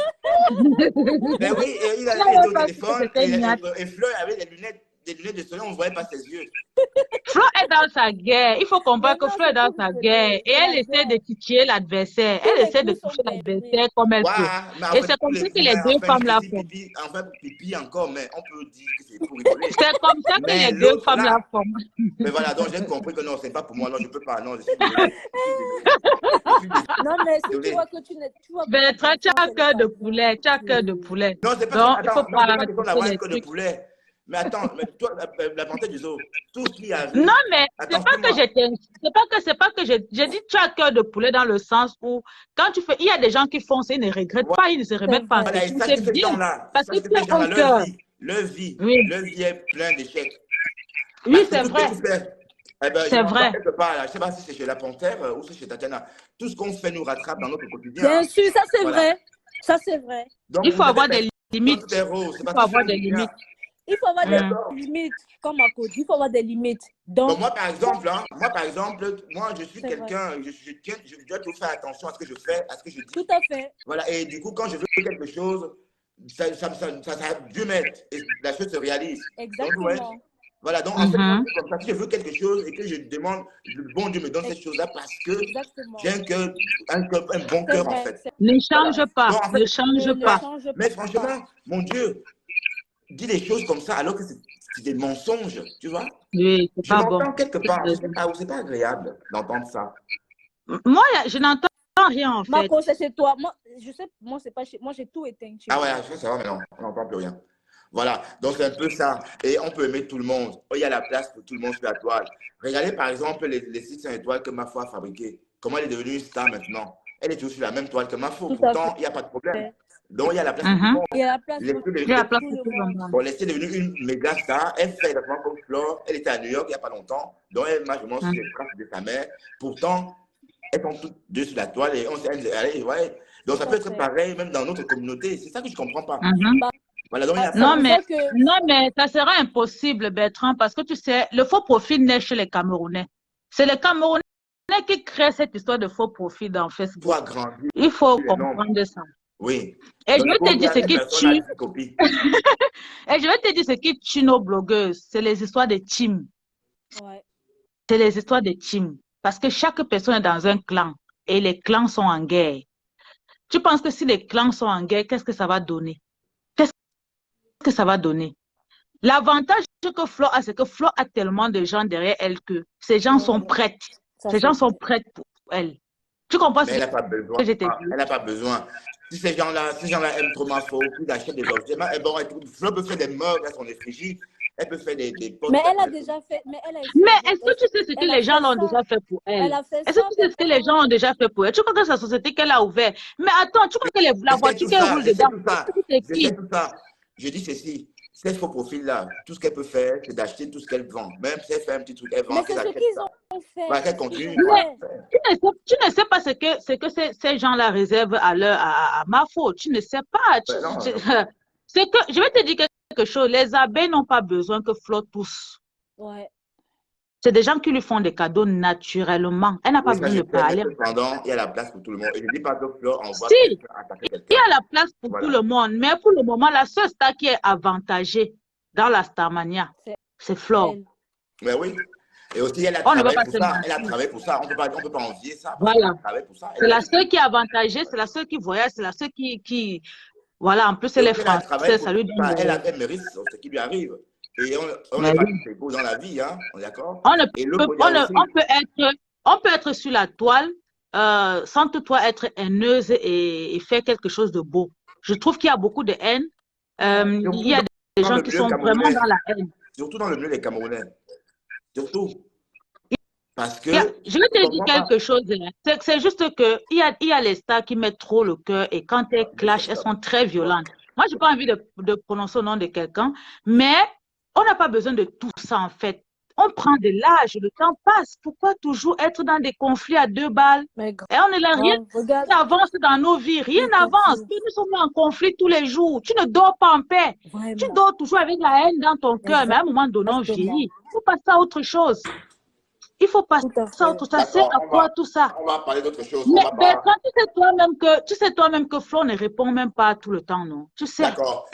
Mais oui, et il Tu n'as était même au pas su que téléphone c'était Niat. et Fleur avait des lunettes de soleil, on ne voyait pas ses yeux. Flo est dans sa guerre. Il faut comprendre que Maintenant, Flo est c'est dans pour sa guerre. rigoler. Et C'est la elle essaie de guerre. titiller l'adversaire. Tous Elle les essaie de coups sont toucher permis. l'adversaire comme elle peut. Voilà, mais Et après c'est tous comme les ça que coups, les mais deux enfin, femmes je la dis font. pipi, enfin pipi encore, mais on peut dire que c'est pour rigoler. C'est comme ça que Mais les deux l'autre femmes la là, font. mais voilà, donc j'ai compris que non, c'est pas pour moi, non, je peux pas, non, je suis désolé. Je suis désolé. Je suis Non, mais si tu désolé. vois que tu n'es, tu vois que ta Bertrand, tu conscience, as elle cœur n'est de pas poulet. Tu as cœur de bien. poulet. Non, c'est pas Donc, il faut attends, non, c'est pas pas question toucher d'avoir un les cœur de trucs. poulet. Mais attends, mais toi, la panthère du zoo, tout ce qu'il y a Non, vu, mais attends, c'est pas que moi. j'étais, c'est pas que j'ai dit tu as cœur de poulet dans le sens où quand tu fais, il y a des gens qui font ça, ils ne regrettent pas, ils ne se C'est remettent pas en vrai. Voilà, et question. sache C'est que ces bien gens-là, parce que sache que tu ces as un gens-là, cœur. Oui, leur vie est pleine d'échecs. oui, Parce que c'est tout ce que vrai, tu fais, eh ben, je c'est m'entends vrai. quelque part, là, je ne sais pas si c'est chez la panthère ou si c'est chez Tatiana. Tout ce qu'on fait nous rattrape dans notre quotidien. Bien Hein. sûr, ça c'est Voilà. vrai. Ça c'est vrai. Donc, Il vous faut avez avoir des personne, limites. tout est rose, c'est Il parce faut que je avoir fais des du bien. limites. Il faut avoir D'accord. des limites, comme à côté. Il faut avoir des limites. Bon, Donc, moi, par exemple, moi, je suis c'est vrai. quelqu'un, je dois toujours faire attention à ce que je fais, à ce que je dis. Tout à fait. Voilà, et du coup, quand je veux quelque chose, ça a dû mettre, et la chose se réalise. Donc, ouais. Exactement. Voilà, donc en fait, moi, Mhm. c'est comme ça. Si je veux quelque chose et que je demande, le bon Dieu me donne cette chose-là parce que Exactement. j'ai un bon C'est cœur, en vrai. fait. Ne Voilà. change pas, Donc, en ne fait, change Ne pas. change mais pas. franchement, mon Dieu, dit des choses comme ça alors que c'est des mensonges, tu vois. Oui, c'est Je pas bon. m'entends quelque part, je sais pas, c'est pas agréable d'entendre ça. Moi, je n'entends rien en fait. Marco, c'est chez toi. Moi, je sais, moi, c'est pas chez moi, j'ai tout éteint chez Ah moi. ouais, je sais, ça va, mais non, on n'entend plus rien. Voilà, donc c'est un peu ça. Et on peut aimer tout le monde. Il y a la place pour tout le monde sur la toile. Regardez par exemple les 600 étoiles que Mafo a fabriquées. Comment elle est devenue une star maintenant? Elle est toujours sur la même toile que Mafo. Tout à Pourtant, il n'y a pas de problème. Donc il y a la place pour tout le monde. Il y a la place pour Laissez Il y a la place tout pour le tout le monde. monde. Bon, laissez devenue une méga star. Elle fait exactement comme Flore. Elle était à New York il n'y a pas longtemps. Donc elle marche vraiment sur les traces de sa mère. Pourtant, elles sont toutes deux sur la toile et on s'est allez, ouais. Donc ça peut être pareil même dans notre communauté. C'est ça que je ne comprends pas. Voilà, donc il y a Non, mais ça sera impossible, Bertrand, parce que tu sais, le faux profil naît chez les Camerounais. C'est les Camerounais qui créent cette histoire de faux profil dans Facebook. Il faut comprendre ça. Oui. Et je vais te dire ce qui tue. Et je vais te dire ce qui tue nos blogueuses. C'est les histoires de team. Ouais. C'est les histoires de team. Parce que chaque personne est dans un clan. Et les clans sont en guerre. Tu penses que si les clans sont en guerre, qu'est-ce que ça va donner? Qu'est-ce que ça va donner? L'avantage que Flo a, c'est que Flo a tellement de gens derrière elle que ces gens sont prêts. Ces gens sont prêts pour elle. Tu comprends ce que je t'ai dit? Elle n'a pas besoin. Si ces gens-là aiment trop Mafo, ils achètent des objets. Bon, Flo peut faire des meubles à son effigie. Elle peut faire des potes. Mais elle a déjà fait. Mais est-ce que tu sais ce que les gens l'ont déjà fait pour elle? Est-ce que tu sais ce que les gens ont déjà fait pour elle? Tu crois que c'est la société qu'elle a ouverte? Mais attends, tu crois que la voiture qu'elle roule dedans? C'est tout ça. Je dis ceci. Ces faux profils-là, tout ce qu'elle peut faire, c'est d'acheter tout ce qu'elle vend. Même si elle fait un petit truc, elle vend. Mais c'est ce qu'ils ont fait. Voilà, qu'elle continue. Tu ne sais pas ce que ces gens-là réservent à Mafo. Tu ne sais pas. Je vais te dire quelque chose. Les abeilles n'ont pas besoin que Flo tousse. Ouais. C'est des gens qui lui font des cadeaux naturellement. Elle n'a pas besoin de parler. Cependant, il y a la place pour tout le monde. Et je ne dis pas que Fleur envoie Si, attaquer quelqu'un. il y a la place pour tout le monde. Mais pour le moment, la seule star qui est avantagée dans la Starmania, c'est Flore. Mais oui. Et aussi, elle a On ne va travaillé pas pour se ça. mentir. Elle a travaillé pour ça. On ne peut pas envier ça. Voilà. Elle a travaillé pour ça. C'est la seule qui est avantagée, c'est la seule qui voyage, c'est la seule qui... Voilà, en plus, elle est française, ça lui donne... Elle mérite ce qui lui arrive. Et on n'est pas égaux dans la vie, hein? On est d'accord? On peut être sur la toile sans toutefois être haineuse et faire quelque chose de beau. Je trouve qu'il y a beaucoup de haine. Il y a des gens qui sont vraiment dans la haine. Surtout dans le milieu des Camerounais. Surtout. Parce que... Je vais te dire quelque chose. C'est juste qu'il y a les stars qui mettent trop le cœur et quand elles clashent, elles sont très violentes. Moi, je n'ai pas envie de prononcer le nom de quelqu'un, mais on n'a pas besoin de tout ça en fait. On prend de l'âge, le temps passe. Pourquoi toujours être dans des conflits à deux balles? Et on est là, rien n'avance dans nos vies, rien n'avance. Nous sommes en conflit tous les jours. Tu ne dors pas en paix. Vraiment. Tu dors toujours avec la haine dans ton cœur, mais à un moment donné, on vieillit. Il faut passer à autre chose. Il faut passer à autre chose. Ça sert à quoi tout ça? On va parler d'autre chose. Mais Bertrand, tu sais toi-même que Flo ne répond même pas tout le temps, non? Tu sais. D'accord.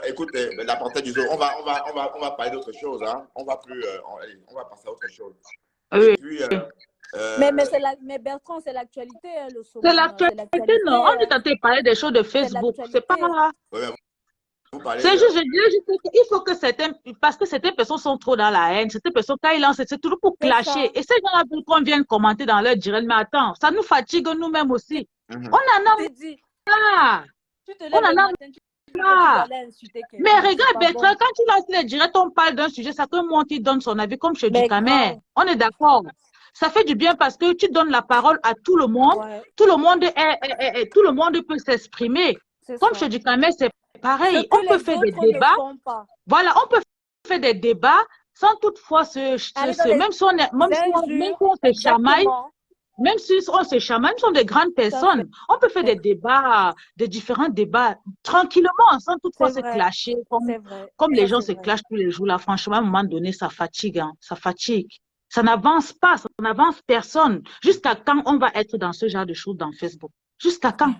Écoute, la portée du jour, on va parler d'autre chose. Hein. On va passer à autre chose. Oui. Et puis, mais Bertrand, c'est l'actualité, le sommet. C'est l'actualité, non? On est en train de parler des choses de Facebook. C'est pas là. C'est juste, je dirais juste qu'il faut que parce que certaines personnes sont trop dans la haine, certaines personnes, quand ils lancent, c'est toujours pour clasher. Et ces gens-là veulent qu'on vienne commenter dans leur direct, mais attends, ça nous fatigue nous-mêmes aussi. On en a marre. On en a marre. Mais regarde, Bertrand, quand tu lances les directs, on parle d'un sujet, ça que moi, tu donnes son avis, comme chez Ducamer. On est d'accord. Ça fait du bien parce que tu donnes la parole à tout le monde. Ouais. Tout le monde peut s'exprimer. Comme chez Ducamer, c'est pareil, on peut faire des débats. Voilà, on peut faire des débats sans toutefois même si on se chamaille, même si on se chamaille, nous sommes des grandes personnes. On peut faire des débats, des différents débats, tranquillement, sans toutefois se clasher, comme les gens se clashent tous les jours. Là, franchement, à un moment donné, ça fatigue, hein, ça fatigue. Ça n'avance pas, ça n'avance personne. Jusqu'à quand on va être dans ce genre de choses dans Facebook? Jusqu'à quand?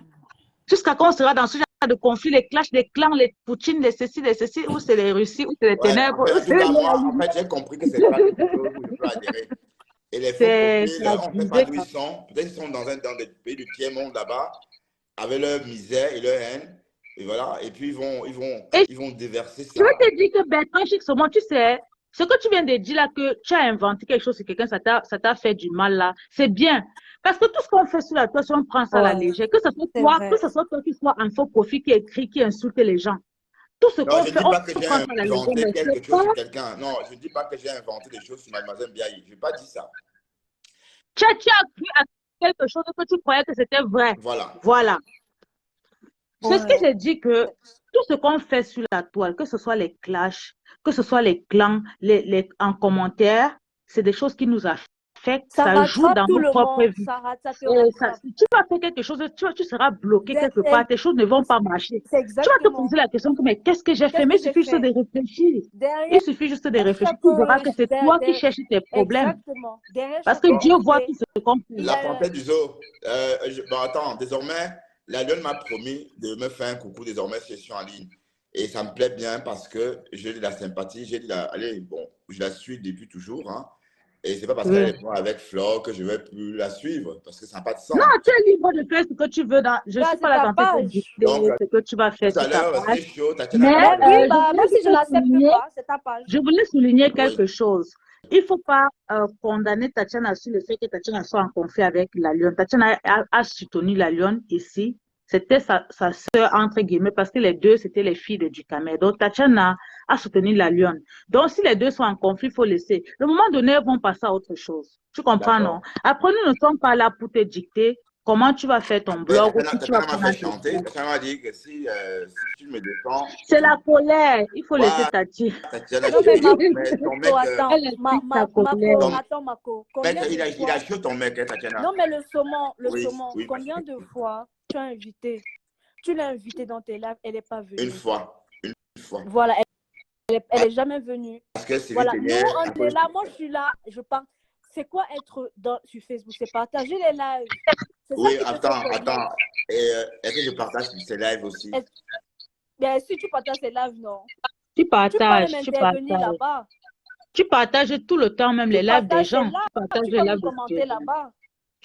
Jusqu'à quand on sera dans ce genre de conflit, les clashs, les clans, les Poutine, les ceci, ou c'est les Russie, ou c'est les ténèbres. En fait, j'ai compris que c'est pas quelque chose où je peux adhérer. Et les faux profils, on ne sait pas d'où ils sont. Peut-être qu'ils sont dans des pays du tiers-monde là-bas, avec leur misère et leur haine. Et voilà, et puis Et ils vont déverser je vais ça. te dire que Bertrand Chixomon, tu sais, ce que tu viens de dire là, que tu as inventé quelque chose sur quelqu'un, ça t'a fait du mal là, c'est bien. Parce que tout ce qu'on fait sur la toile, si on prend ça à la Ouais, légère, c'est vrai. que ce soit toi qui sois un faux profil qui écrit, qui insulte les gens. Tout ce Non, qu'on je ne fait, dis on pas que j'ai prend ça à la légère, inventé mais quelque c'est chose pas. sur quelqu'un. Non, je ne dis pas que j'ai inventé des choses sur Mademoiselle Biaye. Je n'ai pas dit ça. Tu as cru à quelque chose que tu croyais que c'était vrai. Voilà. Voilà. C'est ce que Ouais. j'ai dit que tout ce qu'on fait sur la toile, que ce soit les clashs, que ce soit les clans, en commentaire, c'est des choses qui nous affectent, Ça ça joue rattrape dans tout nos le propres monde. vies. Ça te Et rattrape. si tu vas faire quelque chose, tu seras bloqué quelque part, tes choses ne vont pas marcher. C'est Tu vas te exactement. poser la question, mais qu'est-ce que j'ai fait? Qu'est-ce Mais que il j'ai suffit juste fait? de réfléchir. Derrière Il suffit juste de réfléchir. Tu verras que c'est toi qui cherches tes problèmes. exactement. Derrière Parce chaque que Dieu voit vérité, tout ce qu'on fait. il y La a panthère du zoo. Bon, attends, désormais, la lionne m'a promis de me faire un coucou désormais si je suis en ligne. Et ça me plaît bien parce que j'ai de la sympathie, allez, bon, je la suis depuis toujours, hein. Et c'est pas parce qu'elle Oui. est avec Flore que je vais plus la suivre, parce que ça n'a pas de Non, sens. tu es libre de faire ce que tu veux. Je ne là, suis c'est pas là ta en train de te page. dicter Donc, ce que tu vas faire tout à sur ta l'heure, page. c'est chaud, Tatiana Mais a Mais oui, parlé. bah, même si je n'accepte pas, c'est ta page. je voulais souligner Oui, quelque chose. Il ne faut pas condamner Tatiana sur le fait que Tatiana soit en conflit avec la Lionne. Tatiana a soutenu la Lionne ici. C'était sa sœur, entre guillemets, parce que les deux, c'était les filles de Ducamel. Donc, Tatiana a soutenu la Lionne. Donc, si les deux sont en conflit, il faut laisser. Le moment donné, ils vont passer à autre chose. Tu comprends, non? d'accord. Après, nous ne sommes pas là pour te dicter comment tu vas faire ton Mais blog ou qui tu vas Tatiana m'a prendre fait tes chanter. blogs. Tatiana m'a dit que si tu me défends, C'est la colère. Il faut laisser ouais, Tati. Tatiana, Non, mais mais ton mec, attends, Elle explique sa colère. ton Mako, mec, combien de il fois, a chaud ton mec, hein, Tatiana. non, mais le Oui, saumon, oui, combien de fois tu as invité, tu l'as invité dans tes lives, elle n'est pas venue. une fois. Voilà, elle est jamais venue. Parce que c'est Voilà, lui qui nous, vient. on est là, moi, je suis là, je parle. C'est quoi être sur Facebook? C'est partager les lives. C'est ça Oui, qui te fait attends. problème. Et est-ce que je partage ses lives aussi? Mais si tu partages ces lives, non. Tu Tu peux partages, même tu intervenir partages. là-bas. Tu partages tout le temps, même les lives des Partage tes gens. Tu lives, partages tu les peux lives même de commenter tes gens. là-bas.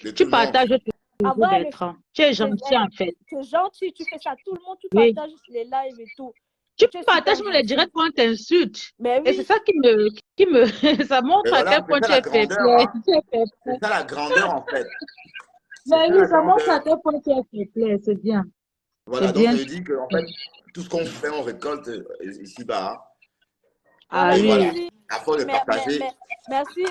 De tout Tu le monde. partages toujours, Avoir le Bertrand. Tu es gentil, en fait. c'est gentil, tu fais ça à tout le monde, tu Oui. partages les lives et tout. Tu Tu es partages super même les gentil. directs quand t'insultes. Mais Et c'est oui, ça qui me, ça montre Mais à voilà, quel point c'est tu ça la es fair grandeur, play. hein. Tu es fair play. C'est ça la grandeur, en fait. Mais C'est ça oui, la ça montre à grandeur. quel point tu es fair play. C'est bien. Voilà, C'est donc ça bien. veut dire qu'en fait, tout ce qu'on fait, on récolte ici-bas. Ah voilà, Et voilà, merci. à force de partager. Merci,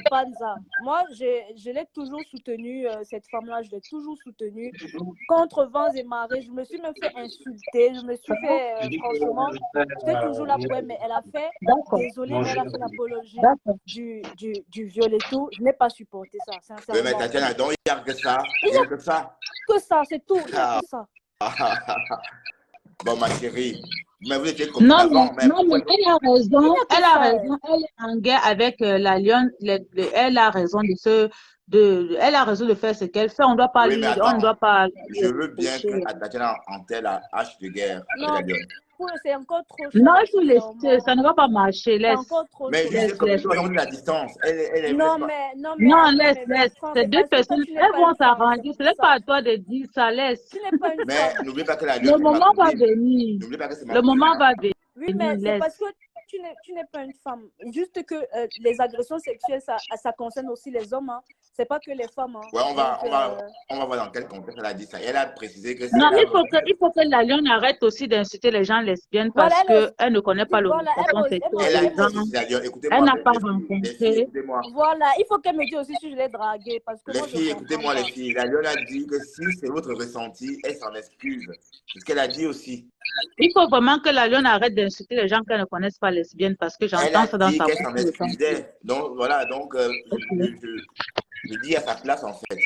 Panza. Moi, je l'ai toujours soutenue, cette femme-là, je l'ai toujours soutenue. Contre vents et marées, je me suis même fait insulter, je me suis fait, franchement, j'étais toujours là pour elle, mais elle a fait, D'accord. désolée, mais elle a fait l'apologie D'accord. du viol et tout. Je n'ai pas supporté ça, Oui, mais sincèrement. Tatiana, donc il n'y a que ça. Il Il n'y n'y a a que ça. que ça, c'est tout, il n'y a que ça. Bon, ma chérie, mais vous étiez Non, copine avant, mais non, mais elle a raison. Il n'y a que Elle a ça. raison. Elle est en guerre avec la lionne. Elle a raison elle a raison de faire ce qu'elle fait. On ne doit pas oui, mais on ne attends, doit pas lui je veux bien reprocher. que Tatiana entelle la hache de guerre avec la Non, lionne. c'est encore trop Non, chaud, il faut laisser. sincèrement. Ça ne va pas marcher. C'est Laisse. encore trop Mais chaud. juste Laisse, comme laisse. soyons de la distance. Elle est Non, pas. mais Non, attends, laisse, mais laisse. Bertrand, Ces c'est deux parce que toi, personnes, tu n'es elles pas vont une femme, s'arranger. c'est Ce pour n'est pas ça. à toi de dire ça. Laisse. Tu n'es pas une Mais femme. n'oublie pas que la Le lionne, c'est ma moment va cousine. venir. N'oublie pas que c'est ma Le cousine. moment va venir. Oui, mais c'est Laisse. parce que tu n'es pas une femme. Juste que les agressions sexuelles, ça concerne aussi les hommes. Hein. C'est pas que les femmes. Hein. Ouais, on va Donc, voir dans quel contexte elle a dit ça. Et elle a précisé que Non, c'est là. il faut que la lionne arrête aussi d'insulter les gens lesbiennes voilà, parce qu'elle ne connaît pas voilà, l'orientation sexuelle Elle a des dit gens. aussi, la lionne. Elle Écoutez-moi, n'a pas les filles, rencontré. écoutez-moi. voilà, il faut qu'elle me dise aussi si je l'ai draguée. Parce que Les moi, je filles, comprends écoutez-moi, pas. les filles. La lionne a dit que si c'est votre ressenti, elle s'en excuse. C'est ce qu'elle a dit aussi. Il faut vraiment que la lionne arrête d'insulter les gens qu'elle ne connaissent pas lesbiennes parce que Elle j'entends a ça dans dit sa qu'elle bouche s'en tout le temps. excusait. Donc, voilà, donc Ok. je dis à sa place, en fait.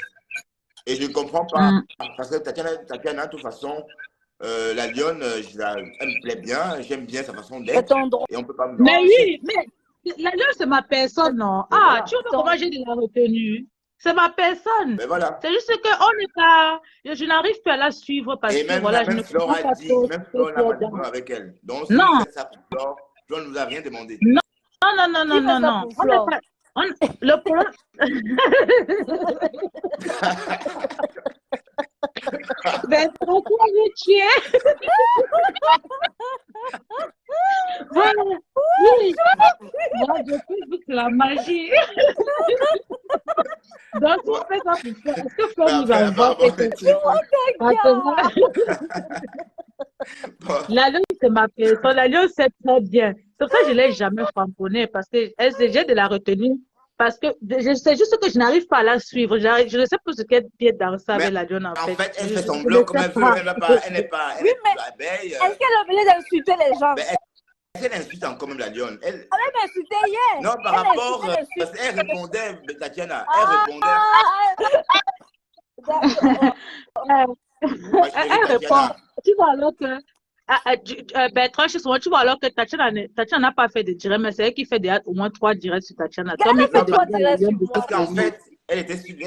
Et je ne comprends pas. Parce que Tatiana, de toute façon, la lionne, elle me plaît bien. J'aime bien sa façon C'est d'être. ton droit. Et on ne peut pas me Mais l'empêcher. oui, mais la lionne, c'est ma personne, non? Mais Ah, voilà. tu vois comment j'ai de la retenue? C'est ma personne. Mais voilà. C'est juste que on n'est pas. Je n'arrive pas à la suivre parce Et que même, voilà, je même ne Flore comprends a pas dit, trop même ce Flore que n'a tu pas es dit dans. problème avec elle. Donc, si vous Non, faites ça pour Flore, Flore ne nous a rien demandé. non, non, non, non, Qui fait non, ça non. pour On n'est Flore? pas. Le problème. Bertrand, tu m'avais tué. Voilà. Oui, moi, je fais toute la magie. Donc, tu fais ça pour Flo. Est-ce que Flo Mais nous après, envoie apparemment, quelque tu es chose? pas- Parce que moi, Bon, l'alliance, c'est ma personne. L'alliance, c'est très bien. C'est pour ça que je ne l'ai jamais frapponnée parce que j'ai de la retenue. Parce que c'est juste que je n'arrive pas à la suivre. Je ne sais pas ce qu'elle vient danser mais avec la lionne, en en fait. fait, elle Je fait ne semblant comme sais elle veut. pas. Elle Oui, est mais abeille. est-ce qu'elle a oublié d'insulter les gens? Ben, elle insulte encore même la lionne. Elle, Elle m'a insulté hier. non, par Elle a rapport, insulté parce l'insulte. qu'elle répondait, Tatiana, elle Ah, répondait. d'accord. Ma chérie Elle répond. Tatiana, Tu vois alors que Bertrand, chez souvent, tu vois alors que Tatiana n'a pas fait de direct, mais c'est elle qui fait au moins 3 directs sur Tatiana. Comme Elle il a faut fait 3 demander à la directs lionne sur de parce moi. qu'en soutenir. fait, elle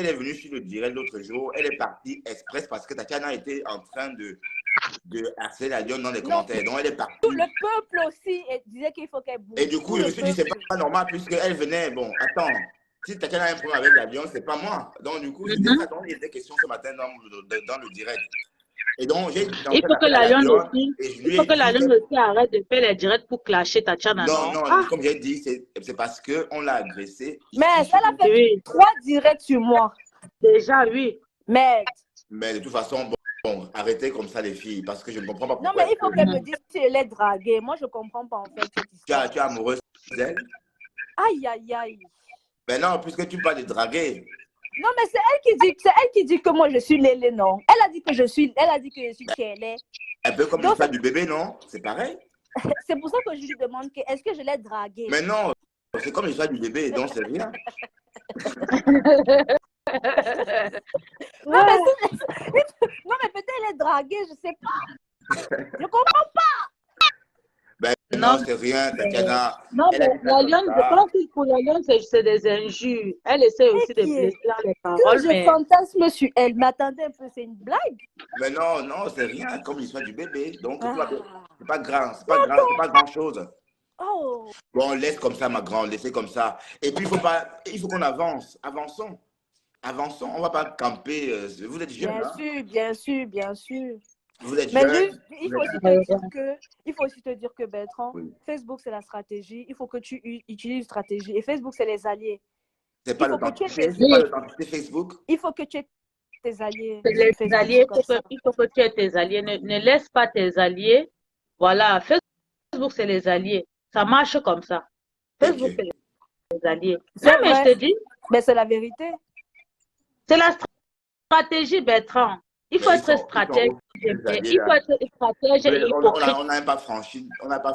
est venue sur le direct l'autre jour. Elle est partie express parce que Tatiana était en train de harceler la lionne dans les Non, commentaires. Donc, elle est partie. tout le peuple aussi disait qu'il faut qu'elle bouge. Et du coup, Tout je me le suis dit, c'est peuple. pas normal puisqu'elle venait. Bon, attends, si Tatiana a un problème avec la lionne, c'est pas moi. Donc, du coup, c'était ça dont il était question ce matin dans le direct. Et donc, j'ai Il lancé faut que l'appel à la la lionne lionne aussi, et je il lui faut ai que la dit lionne aussi arrête de faire les directs pour clasher Tatiana, non, non? non, Ah, comme j'ai dit, c'est parce qu'on l'a agressée Mais ici chez elle a nous. fait oui, 3 directs sur moi. déjà, oui. Mais Mais de toute façon, bon, arrêtez comme ça les filles parce que je ne comprends pas non, pourquoi mais il faut est-ce qu'elle que me dise si elle est draguée. Moi, je comprends pas en fait cette histoire. tu es amoureuse d'elle. Aïe, aïe, aïe. Mais non, puisque tu parles de draguer, Non, mais c'est elle qui dit que moi je suis Lélé, non. Elle a dit que je suis Kélé. un peu comme Donc, l'histoire du bébé, non? C'est pareil. c'est pour ça que je lui demande que est-ce que je l'ai draguée. Mais non, c'est comme l'histoire du bébé, donc c'est rien. Non, mais, non, mais peut-être elle est draguée, je sais pas. Je comprends pas. Ben Non, non, c'est rien, Tatiana. non, Elle mais a dit ça la comme lionne, je ça. pense que pour la lionne, c'est des injures. Elle essaie aussi de Qui est blesser dans les que paroles, je mais fantasme sur elle. Mais attendez un peu, c'est une blague. Mais non, non, c'est rien, comme l'histoire du bébé. Donc, Ah. c'est pas grand, c'est pas grand-chose. Oh. Bon, laisse comme ça, ma grande, laissez comme ça. Et puis, il faut qu'on avance. Avançons. Avançons. On va pas camper. Vous êtes jeune, Bien hein? sûr, bien sûr, bien sûr. Vous êtes Mais jeune. juste, il faut aussi te dire que Bertrand, Oui. Facebook c'est la stratégie. Il faut que tu utilises une stratégie. Et Facebook c'est les alliés. C'est pas Il faut que tu aies l'authenticité, tes, c'est pas l'authenticité Facebook. il faut que tu aies tes alliés c'est sur les Facebook. alliés, Comme ça. il faut que tu aies tes alliés. Ne laisse pas tes alliés. Voilà, Facebook, c'est les alliés. Ça marche comme ça. Facebook, Ok. c'est les alliés. C'est Non, mais je vrai. te dis, Mais c'est la vérité. c'est la stratégie, Bertrand. Il faut Mais être stratège. les alliés, Il faut là. être stratège et hypocrite. On n'a pas franchi, on n'a pas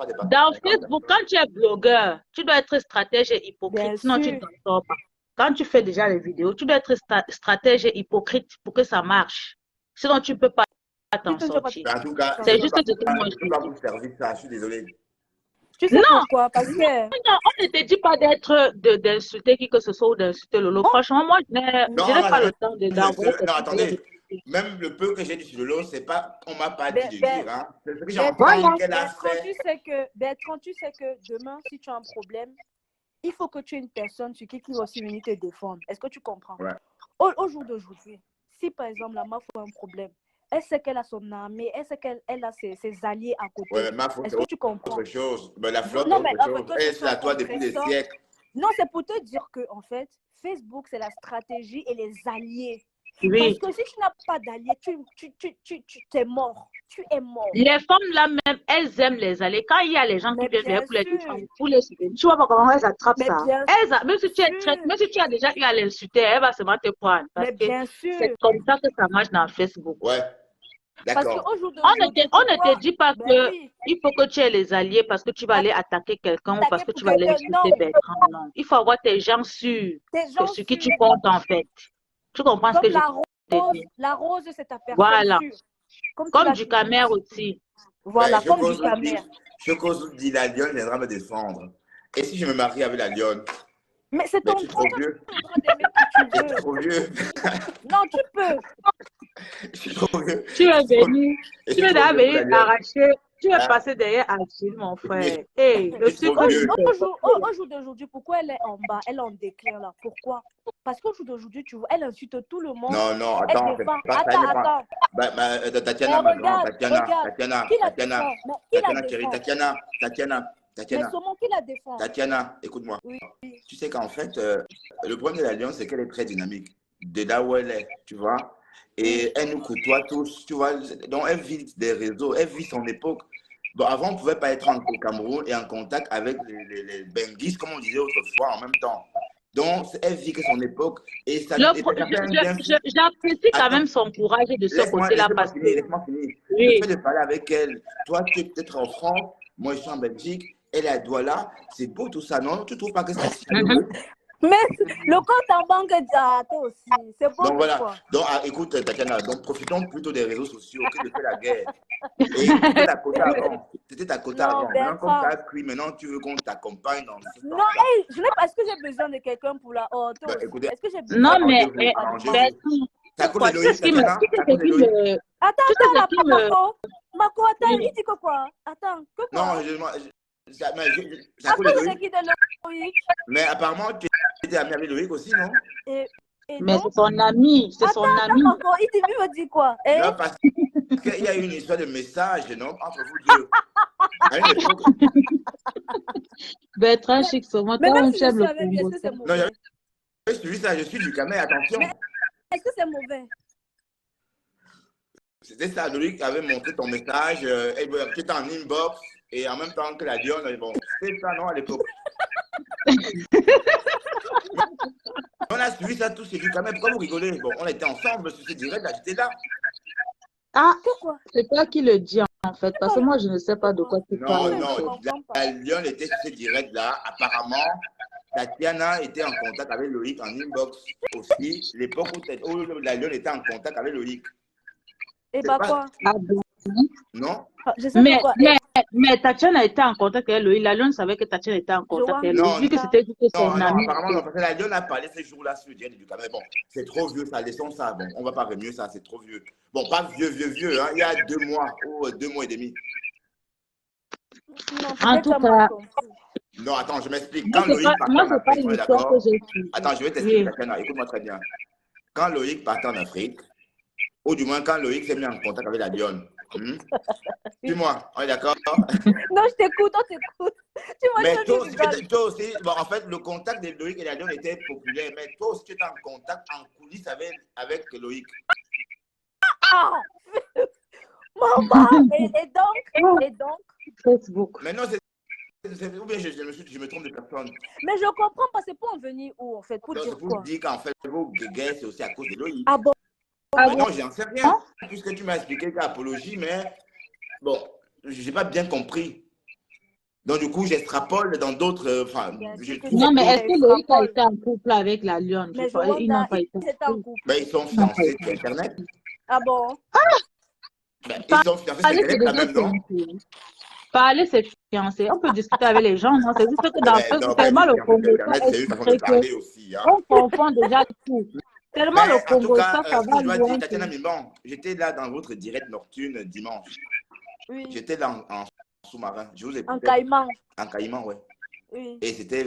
dépassé. Dans Facebook, quand tu es blogueur, tu dois être stratège et hypocrite, Bien sinon tu sûr. ne t'en sors pas. Quand tu fais déjà les vidéos, tu dois être stratège et hypocrite pour que ça marche. Sinon, tu ne peux pas t'en Tu ne peux pas- sortir. Mais en tout cas, C'est je juste ce que moi ne je peux pas dis. vous servir ça, je suis désolé. Tu sais Non. pourquoi? Parce que Non, on ne te dit pas d'insulter qui que ce soit ou d'insulter Lolo. Franchement, moi, je n'ai pas le temps d'envoyer Non, quelqu'un attendez. de- Même le peu que j'ai dit sur le lot, c'est pas, on m'a pas dit de Ben, dire, hein. C'est ce que Bertrand, j'entends qu'elle a Bertrand, fait. Bertrand, tu sais que demain, si tu as un problème, il faut que tu aies une personne sur qui va aussi venir te défendre. Est-ce que tu comprends? Ouais. Au jour d'aujourd'hui, si par exemple la meuf a un problème, elle sait qu'elle a son armée, elle sait qu'elle a ses alliés à côté. Ouais, mais ma faute, Est-ce c'est que tu comprends? autre chose. Mais la flotte, Non, c'est mais autre en fait, chose. toi, Elle, tu c'est à toi comprends depuis des ça. siècles. Non, c'est pour te dire que, en fait, Facebook, c'est la stratégie et les alliés. Oui. Parce que si tu n'as pas d'alliés, tu es mort. Tu es mort. Les femmes là même, elles aiment les alliés. Quand il y a les gens Mais qui viennent bien vers pour les sûr. défendre, pour les soutenir, tu vois pas comment elles attrapent Mais ça. bien Même si tu es sûr. même si tu as déjà eu à l'insulter, elle va seulement te prendre. Parce Mais que bien sûr. c'est comme ça que ça marche dans Facebook. Ouais. Parce D'accord. qu'au jour On d'aujourd'hui, ne te dit pas Ben que oui. il faut que tu aies les alliés parce que tu vas aller attaquer quelqu'un ou parce que Attaquer tu pour vas aller quelqu'un, insulter non. Bertrand. Non. Il faut avoir tes gens sûrs Tes gens sur qui tu sûrs. comptes en fait. Tu comprends ce que Comme je te dis? la rose, c'est ta personne Voilà. sûre. Comme tu Comme l'as du dit. camère aussi. Voilà, Ben, comme du camère. Je cause dit la lionne viendra me défendre. Et si je me marie avec la lionne, Mais c'est mais ton tu es trop droit vieux. d'aimer qui tu Tu es veux. trop vieux. Non, tu peux. Je suis trop vieux. Tu es venu, Et tu je es suis trop déjà vieux pour la venu lionne. arracher, tu es Hein? passé derrière Achille, mon Mais frère. Hey, le je suis trop sucre, vieux. Au jour d'aujourd'hui, pourquoi elle est en bas? Elle est en déclin là. Pourquoi? Parce qu'au jour d'aujourd'hui, tu vois, elle insulte tout le monde. Non, non, Elle attends, défend. ça Attends, dépend. attends. Mais Tatiana, ma grande, regarde, regarde. Qui la Tatiana, défend? Mais qui la Tatiana, chérie, défend? Mais Tatiana, comment qui la défend? Tatiana, écoute-moi. Oui. Tu sais qu'en fait, le problème de l'Alliance, c'est qu'elle est très dynamique. De là où elle est, tu vois. Et elle nous côtoie tous, tu vois. Donc, elle vit des réseaux, elle vit son époque. Bon, avant, on ne pouvait pas être au Cameroun et en contact avec les Benguis, comme on disait autrefois, en même temps. Donc, elle vit que son époque et ça fait un bien fou. J'apprécie quand Attends, même son courage de ce côté-là laisse-moi parce que, finir, laisse-moi finir. Le oui. fait de parler avec elle, toi, tu es peut-être en France, moi, je suis en Belgique, elle est à Douala, c'est beau tout ça, non? Tu ne trouves pas que c'est si chaleureux? Mais le compte en banque toi aussi, c'est beau Donc de voilà. quoi? Donc écoute, Tatiana, donc profitons plutôt des réseaux sociaux que de faire la guerre. Et c'était ta quota avant. C'était ta quota Non, avant. Maintenant, comme tu Bertrand. as pris, maintenant tu veux qu'on t'accompagne dans ce Non, sens-là. hey, je n'ai pas. Est-ce que j'ai besoin de quelqu'un pour la. Oh, toi Ben, aussi. écoutez, Est-ce que j'ai Non, besoin de mais quelqu'un arrangez-vous, pour l'animal? arrangez-vous. C'est à cause de Tu sais Loïc, ce qui me, Tatiana? tu C'est sais à cause ce de qui Loïc? me, Attends, tu sais attends, ce là, qui me, Mako. Mako, attends, oui. il dit que quoi? Attends, que Non, quoi? c'est à À cause de cause de Loïc. qui de Loïc? Mais apparemment, tu étais ami avec Loïc aussi, non? Et Mais donc? c'est son ami, c'est son Attends, ami. Mako, il me dit quoi? Eh? Non, parce qu'il y a eu une histoire de message, non, entre vous deux. À une époque. Bertrand Chixoma, Mais même toi-même si tu je aimes suis le avec lui, est-ce Congo. que c'est Non, mauvais? j'avais suivi ça, je suis du Cameroun, attention. Mais est-ce que c'est mauvais? C'était ça, Loïc avait montré ton message, tu étais en inbox et en même temps que la Dionne, bon, c'était ça, non, à l'époque. On a suivi ça tous, c'est du Cameroun, pourquoi vous rigolez? Bon, on était ensemble, c'est direct, là, j'étais là. Ah, Pourquoi? c'est toi qui le dis en fait, parce que moi je ne sais pas de quoi tu Non, parles. non, Je comprends pas. la Lyon était sur ce direct-là. Apparemment, Tatiana était en contact avec Loïc en inbox aussi, l'époque où la Lyon était en contact avec Loïc. Et C'est bah pas... quoi? Ah bon? Non? Je sais que quoi? Mais Tatiana était en contact avec lui. La Lune savait que Tatiana était en contact avec lui, Non, vu que c'était juste son non, ami. apparemment, non, parce que la Lyon a parlé ce jour-là sur le direct du Cameroun. Bon, c'est trop vieux, ça, laissons ça. Bon, on va pas mieux ça, c'est trop vieux. Bon, pas vieux, hein, il y a 2 mois ou 2 mois et demi. Non, En tout cas, non, attends, je m'explique. moi, Quand Loïc partait en c'est pas Afrique, on est l'histoire d'accord? que j'ai suivie. Attends, je vais t'expliquer, Oui. Tatiana, écoute-moi très bien. Quand Loïc partait en Afrique, ou du moins quand Loïc s'est mis en contact avec la Lyon, dis-moi, on est d'accord? Non, je t'écoute, on t'écoute. Mais toi aussi, bon, en fait, le contact de Loïc et la Lyon était populaire, mais toi aussi, tu étais en contact en coulisses avec Loïc. Ah! Maman! Et donc? Facebook. Mais non, ou bien je me trompe de personne. Mais je comprends pas, c'est pour en venir où, en fait? Pour dire C'est pour quoi? dire qu'en fait, vos guerres, c'est aussi à cause de Loïc. Ah bon? Mais non, j'en sais rien, puisque tu m'as expliqué l'apologie, mais bon, je n'ai pas bien compris. Donc, du coup, j'extrapole dans d'autres. Non, mais est-ce que Loïc a été en couple avec la Lyon? Mais Ils n'ont pas été en couple. Ben, ils sont fiancés sur Internet. Ah bon? Ben, ils sont fiancés sur Internet quand même, non? Parler, c'est fiancé. On peut discuter avec les gens, non? C'est juste que dans Facebook, tellement le Congo, c'est une façon de parler aussi. Hein. On confond déjà tout. Tellement Mais le Congo, en tout cas, ça va je dois loin. dire, Tatiana Mimban, j'étais là dans votre direct nocturne dimanche. Oui. J'étais là en sous-marin. Je vous ai En caïman. En caïman, ouais. Oui. Et c'était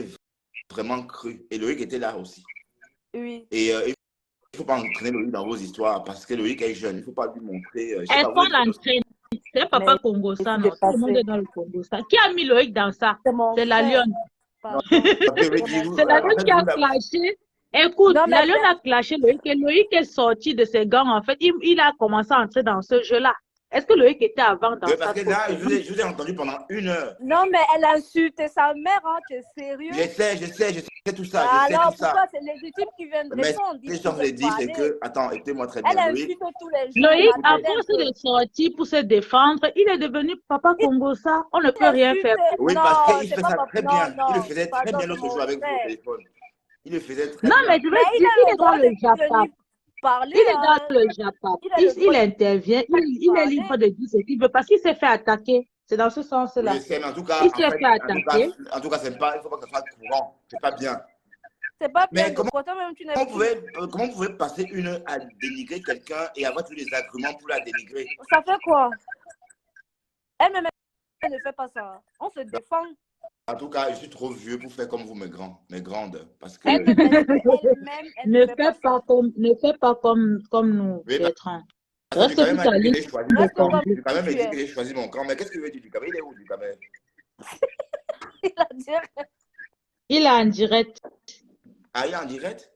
vraiment cru. Et Loïc était là aussi. Oui. Et il ne faut pas entraîner Loïc dans vos histoires parce que Loïc est jeune. Il ne faut pas lui montrer. Est-ce qu'on l'entraîne? C'est Papa Congo, ça, non? Tout le monde est dans le Congo, ça. Qui a mis Loïc dans ça? C'est la Lyon. C'est la Lyon qui a clashé. Écoute, la Lyon a clashé Loïc et Loïc est sorti de ses gangs. En fait, il a commencé à entrer dans ce jeu-là. Est-ce que Loïc était avant dans ça? Parce que là, je vous ai entendu pendant 1 heure. Non, mais elle a insulté sa mère, hein, t'es sérieux? Je sais tout ça. Alors, pourquoi c'est légitime qui viennent répondre? Mais ce que je veux dire, c'est que, attends, écoutez-moi très bien. Elle insulte tous les jours. Loïc, à force de sortir pour se défendre, il est devenu Papa Congo, ça. On ne peut rien faire. Oui, parce qu'il fait ça très bien. Il le faisait très bien l'autre jour avec vous au téléphone. Il le faisait très bien. Non, mais je veux dire, il est dans le Japon. Parler, il est dans le Japon. Il intervient. Il est libre de dire ce qu'il veut parce qu'il s'est fait attaquer. C'est dans ce sens-là. Oui, mais en tout cas, il s'est fait attaquer. En tout cas, c'est pas, il ne faut pas que ça soit courant. C'est pas bien. C'est pas bien. Mais comment vous pouvez passer 1 heure à dénigrer quelqu'un et avoir tous les arguments pour la dénigrer? Ça fait quoi? Elle-même, elle ne fait pas ça. On se défend. En tout cas, je suis trop vieux pour faire comme vous, mes grandes. Parce que, Elle-même, elle ne Ne fait fais pas ça. pas comme, ne fais pas comme nous, oui, Bertrand. parce que Reste Ducamer sur m'a ta dit que ligne j'ai choisi mon Reste camp. comme Ducamer m'a tu dit es. que j'ai choisi mon camp. Mais qu'est-ce que tu veux dire, Ducamer? Il est où, Ducamer? Il a dit, Il est en direct. Ah, il est en direct?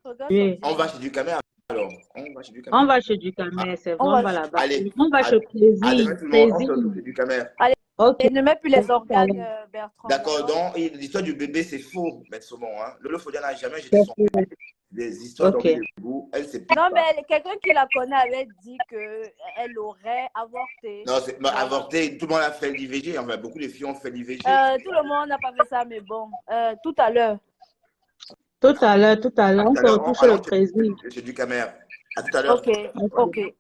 regarde son Oui. On va direct. chez Ducamer alors. On va chez On Ducamer. va chez Ah, Ducamer, c'est On vrai, on va, va là-bas. allez, On va chez à Plaisir. demain tout le monde. On Plaisir. se retrouve chez Ducamer. allez, Ok. ne mets plus À les tout à organes, l'heure. Bertrand, D'accord, d'accord? donc l'histoire du bébé, c'est faux, Maître Saumon. Hein. Lolo Fodia n'a jamais jeté C'est son faux. bébé. Des histoires Ok. d'orgueil de goût, elle ne s'explique Non, pas. mais quelqu'un qui la connaît avait dit qu'elle aurait avorté. Non, c'est Voilà. avorté, tout le monde a fait l'IVG. Enfin, beaucoup de filles ont fait l'IVG. Tout le monde n'a pas fait ça, mais bon, tout à l'heure. Tout à l'heure, À on tout à se l'heure, retrouve chez le allons Plaisir. chez Ducamer. À tout à l'heure. Ok, Ok. ok.